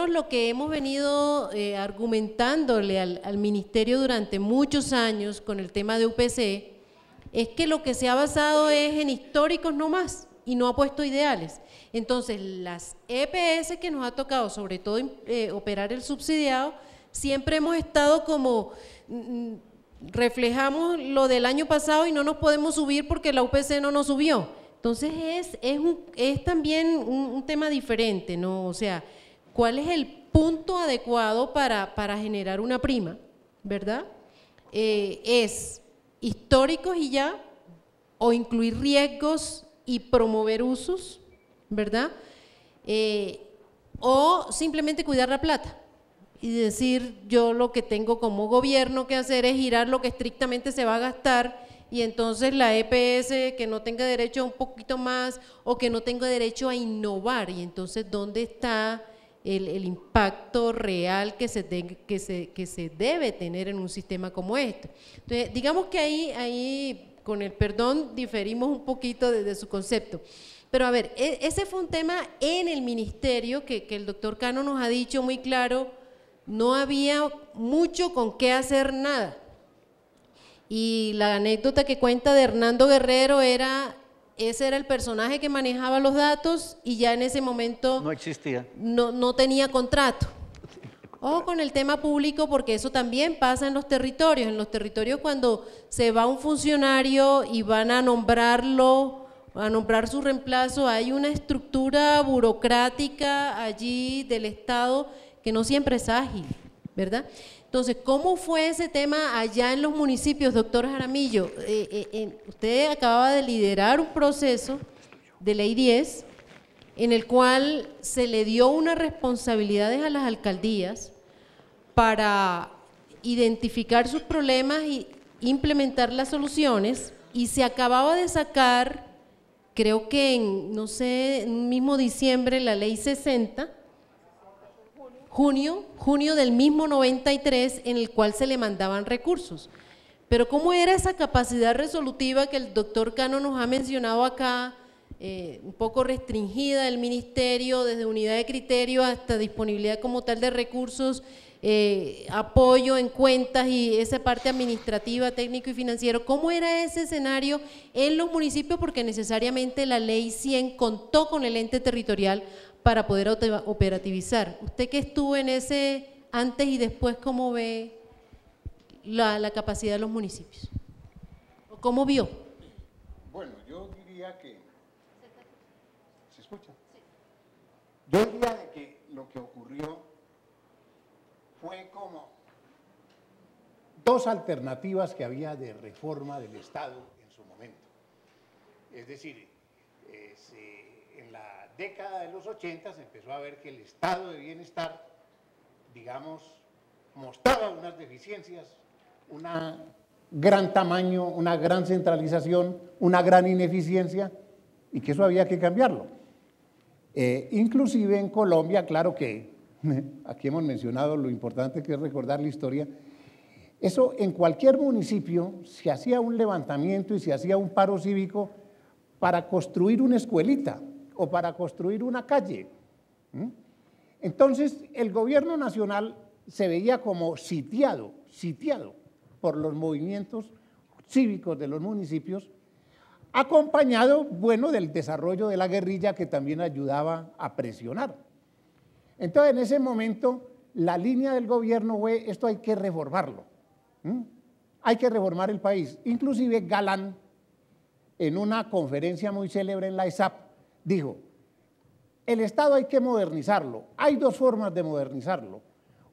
lo que hemos venido argumentándole al ministerio durante muchos años con el tema de UPC es que lo que se ha basado es en históricos no más. y no ha puesto ideales. Entonces, las EPS que nos ha tocado, sobre todo operar el subsidiado, siempre hemos estado como, reflejamos lo del año pasado y no nos podemos subir porque la UPC no nos subió. Entonces, es también un tema diferente, ¿no? O sea, ¿cuál es el punto adecuado para generar una prima, verdad? ¿Es históricos y ya? ¿O incluir riesgos y promover usos, verdad? O simplemente cuidar la plata y decir, yo lo que tengo como gobierno que hacer es girar lo que estrictamente se va a gastar, y entonces la EPS que no tenga derecho a un poquito más o que no tenga derecho a innovar, y entonces ¿dónde está el impacto real que se debe tener en un sistema como este? Entonces, digamos que ahí con el perdón diferimos un poquito de su concepto. Pero a ver, ese fue un tema en el ministerio que el doctor Cano nos ha dicho muy claro, no había mucho con qué hacer nada. Y la anécdota que cuenta de Hernando Guerrero ese era el personaje que manejaba los datos y ya en ese momento
no existía.
No tenía contrato. Ojo con el tema público, porque eso también pasa en los territorios. En los territorios, cuando se va un funcionario y van a nombrarlo, a nombrar su reemplazo, hay una estructura burocrática allí del Estado que no siempre es ágil, ¿verdad? Entonces, ¿cómo fue ese tema allá en los municipios, doctor Jaramillo? Usted acababa de liderar un proceso de Ley 10 en el cual se le dio unas responsabilidades a las alcaldías para identificar sus problemas y implementar las soluciones, y se acababa de sacar, creo que no sé, en mismo diciembre, la Ley 60, junio del mismo 93, en el cual se le mandaban recursos. Pero ¿cómo era esa capacidad resolutiva que el doctor Cano nos ha mencionado acá, un poco restringida del ministerio, desde unidad de criterio hasta disponibilidad como tal de recursos, apoyo en cuentas y esa parte administrativa, técnico y financiero? ¿Cómo era ese escenario en los municipios? Porque necesariamente la Ley 100 contó con el ente territorial para poder operativizar. Usted que estuvo en ese antes y después, ¿cómo ve la capacidad de los municipios? ¿O cómo vio?
Bueno, yo diría que… ¿Se escucha? Sí. Yo diría de que lo que ocurrió fue como dos alternativas que había de reforma del Estado en su momento. Es decir, en la década de los 80 se empezó a ver que el estado de bienestar, digamos, mostraba unas deficiencias, un gran tamaño, una gran centralización, una gran ineficiencia, y que eso había que cambiarlo. Inclusive en Colombia, claro que aquí hemos mencionado lo importante que es recordar la historia. Eso, en cualquier municipio se hacía un levantamiento y se hacía un paro cívico para construir una escuelita o para construir una calle. Entonces, el gobierno nacional se veía como sitiado por los movimientos cívicos de los municipios, acompañado, bueno, del desarrollo de la guerrilla, que también ayudaba a presionar. Entonces, en ese momento, la línea del gobierno fue: esto hay que reformarlo, hay que reformar el país. Inclusive Galán, en una conferencia muy célebre en la ESAP, dijo: el Estado hay que modernizarlo. Hay dos formas de modernizarlo: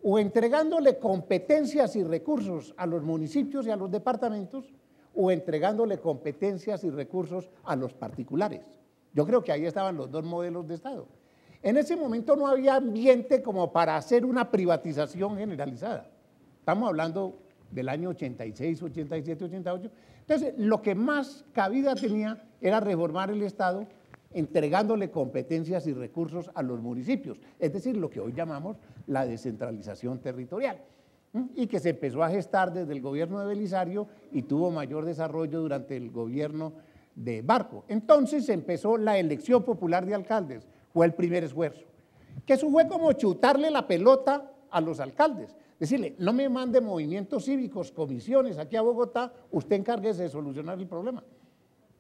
o entregándole competencias y recursos a los municipios y a los departamentos, o entregándole competencias y recursos a los particulares. Yo creo que ahí estaban los dos modelos de Estado. En ese momento no había ambiente como para hacer una privatización generalizada. Estamos hablando del año 86, 87, 88. Entonces, lo que más cabida tenía era reformar el Estado, entregándole competencias y recursos a los municipios, es decir, lo que hoy llamamos la descentralización territorial, y que se empezó a gestar desde el gobierno de Belisario y tuvo mayor desarrollo durante el gobierno de Barco. Entonces empezó la elección popular de alcaldes, fue el primer esfuerzo, que eso fue como chutarle la pelota a los alcaldes, decirle: no me mande movimientos cívicos, comisiones aquí a Bogotá, usted encárguese de solucionar el problema.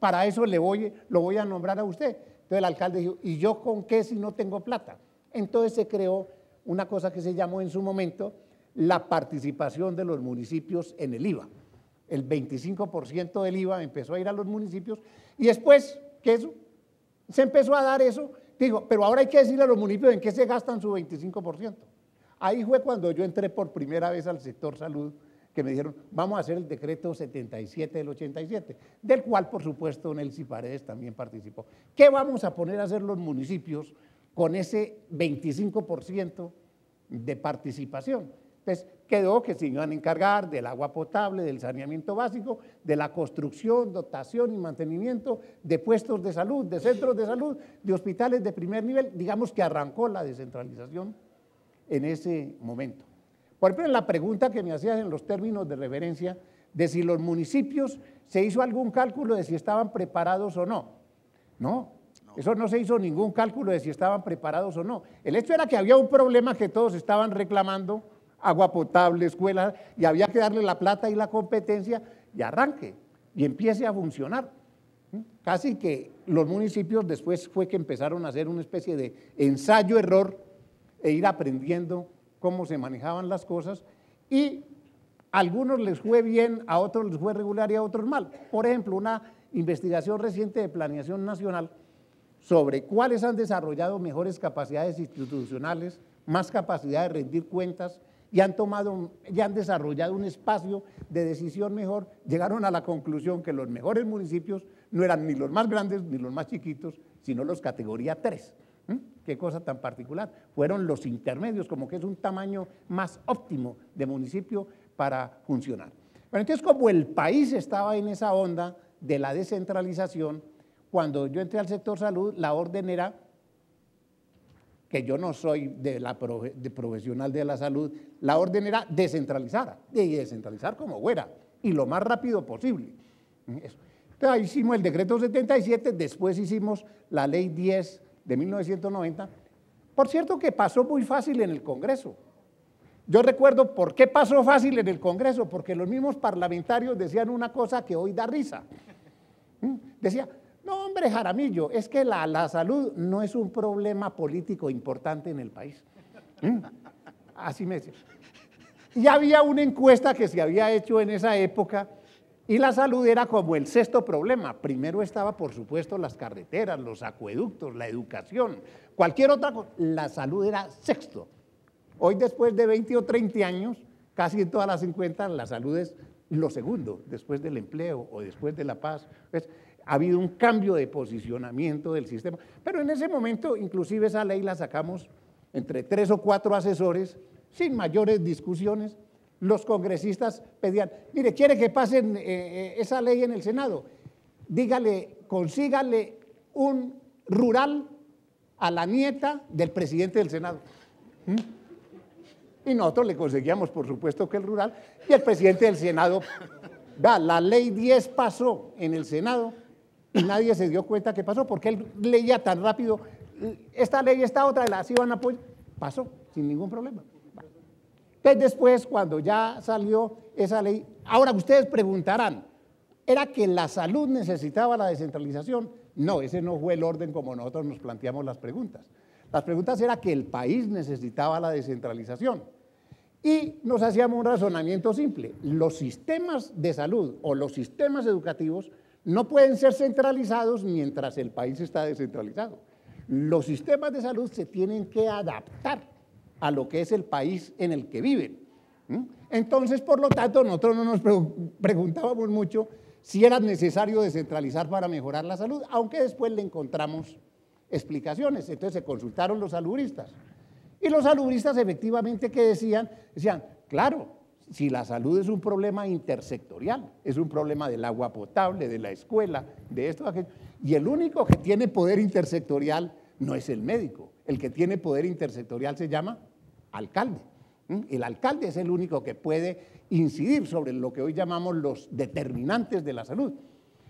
para eso lo voy a nombrar a usted. Entonces el alcalde dijo, ¿y yo con qué si no tengo plata? Entonces se creó una cosa que se llamó en su momento la participación de los municipios en el IVA. El 25% del IVA empezó a ir a los municipios y después que eso, se empezó a dar eso, digo, pero ahora hay que decirle a los municipios en qué se gastan su 25%. Ahí fue cuando yo entré por primera vez al sector salud, que me dijeron, vamos a hacer el decreto 77 del 87, del cual, por supuesto, Nelcy Paredes también participó. ¿Qué vamos a poner a hacer los municipios con ese 25% de participación? Entonces, quedó que se iban a encargar del agua potable, del saneamiento básico, de la construcción, dotación y mantenimiento de puestos de salud, de centros de salud, de hospitales de primer nivel. Digamos que arrancó la descentralización en ese momento. Por ejemplo, en la pregunta que me hacías en los términos de referencia, de si los municipios se hizo algún cálculo de si estaban preparados o no. No, eso no se hizo ningún cálculo de si estaban preparados o no. El hecho era que había un problema que todos estaban reclamando, agua potable, escuela, y había que darle la plata y la competencia y arranque, y empiece a funcionar. Casi que los municipios después fue que empezaron a hacer una especie de ensayo-error e ir aprendiendo cómo se manejaban las cosas, y a algunos les fue bien, a otros les fue regular y a otros mal. Por ejemplo, una investigación reciente de Planeación Nacional sobre cuáles han desarrollado mejores capacidades institucionales, más capacidad de rendir cuentas, y han desarrollado un espacio de decisión mejor, llegaron a la conclusión que los mejores municipios no eran ni los más grandes ni los más chiquitos, sino los categoría 3. Qué cosa tan particular. Fueron los intermedios, como que es un tamaño más óptimo de municipio para funcionar. Bueno, entonces, como el país estaba en esa onda de la descentralización, cuando yo entré al sector salud, la orden era, que yo no soy de profesional de la salud, la orden era descentralizar, y descentralizar como fuera, y lo más rápido posible. Eso. Entonces ahí hicimos el decreto 77, después hicimos la ley 10 de 1990, por cierto que pasó muy fácil en el Congreso. Yo recuerdo por qué pasó fácil en el Congreso, porque los mismos parlamentarios decían una cosa que hoy da risa. Decía, no hombre Jaramillo, es que la salud no es un problema político importante en el país. Así me decía. Y había una encuesta que se había hecho en esa época y la salud era como el sexto problema. Primero estaba, por supuesto, las carreteras, los acueductos, la educación, cualquier otra cosa. La salud era sexto. Hoy, después de 20 o 30 años, casi en todas las 50, la salud es lo segundo, después del empleo o después de la paz. Pues, ha habido un cambio de posicionamiento del sistema, pero en ese momento, inclusive esa ley la sacamos entre 3 o 4 asesores, sin mayores discusiones. Los congresistas pedían, mire, ¿quiere que pasen esa ley en el Senado? Dígale, consígale un rural a la nieta del presidente del Senado. Y nosotros le conseguíamos, por supuesto, que el rural, y el presidente del Senado, la ley 10 pasó en el Senado, y nadie se dio cuenta que pasó, porque él leía tan rápido, esta ley, esta otra, las iban a apoyar, pasó, sin ningún problema. Entonces después, cuando ya salió esa ley, ahora ustedes preguntarán, ¿era que la salud necesitaba la descentralización? No, ese no fue el orden como nosotros nos planteamos las preguntas. Las preguntas era que el país necesitaba la descentralización. Y nos hacíamos un razonamiento simple, los sistemas de salud o los sistemas educativos no pueden ser centralizados mientras el país está descentralizado. Los sistemas de salud se tienen que adaptar a lo que es el país en el que viven. Entonces, por lo tanto, nosotros no nos preguntábamos mucho si era necesario descentralizar para mejorar la salud, aunque después le encontramos explicaciones. Entonces se consultaron los salubristas. Y los salubristas efectivamente que decían, claro, si la salud es un problema intersectorial, es un problema del agua potable, de la escuela, de esto, aquello, y el único que tiene poder intersectorial no es el médico, el que tiene poder intersectorial se llama alcalde. El alcalde es el único que puede incidir sobre lo que hoy llamamos los determinantes de la salud.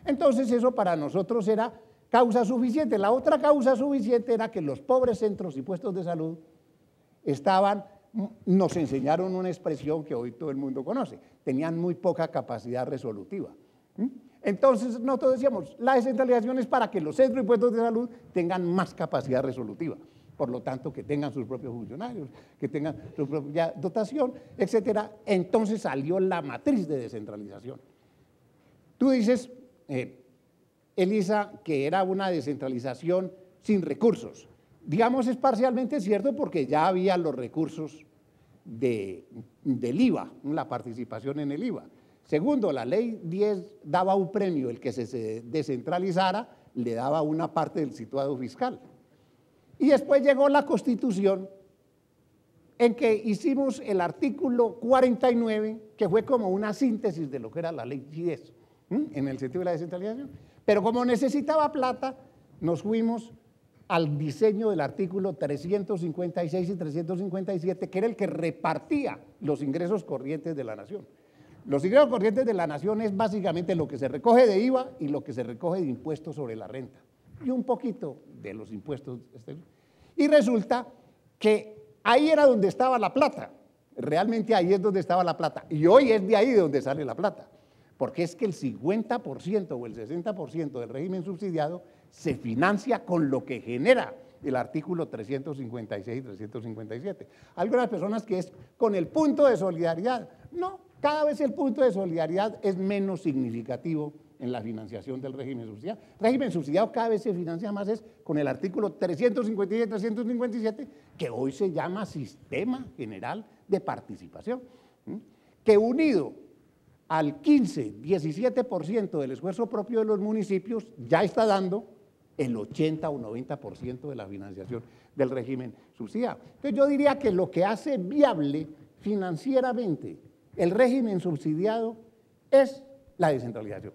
Entonces eso para nosotros era causa suficiente. La otra causa suficiente era que los pobres centros y puestos de salud nos enseñaron una expresión que hoy todo el mundo conoce, tenían muy poca capacidad resolutiva. Entonces, nosotros decíamos, la descentralización es para que los centros y puestos de salud tengan más capacidad resolutiva, por lo tanto, que tengan sus propios funcionarios, que tengan su propia dotación, etcétera. Entonces salió la matriz de descentralización. Tú dices, Elisa, que era una descentralización sin recursos. Digamos, es parcialmente cierto porque ya había los recursos del IVA, la participación en el IVA. Segundo, la ley 10 daba un premio, el que se descentralizara le daba una parte del situado fiscal. Y después llegó la Constitución, en que hicimos el artículo 49, que fue como una síntesis de lo que era la ley 10, en el sentido de la descentralización. Pero como necesitaba plata, nos fuimos al diseño del artículo 356 y 357, que era el que repartía los ingresos corrientes de la nación. Los ingresos corrientes de la nación es básicamente lo que se recoge de IVA y lo que se recoge de impuestos sobre la renta, y un poquito de los impuestos. Y resulta que ahí era donde estaba la plata, realmente ahí es donde estaba la plata, y hoy es de ahí de donde sale la plata, porque es que el 50% o el 60% del régimen subsidiado se financia con lo que genera el artículo 356 y 357. Algunas personas que es con el punto de solidaridad. No, cada vez el punto de solidaridad es menos significativo en la financiación del régimen subsidiado. El régimen subsidiado cada vez se financia más es con el artículo 357 y 357, que hoy se llama Sistema General de Participación, que unido al 15-17% del esfuerzo propio de los municipios ya está dando el 80 o 90% de la financiación del régimen subsidiado. Entonces yo diría que lo que hace viable financieramente el régimen subsidiado es la descentralización.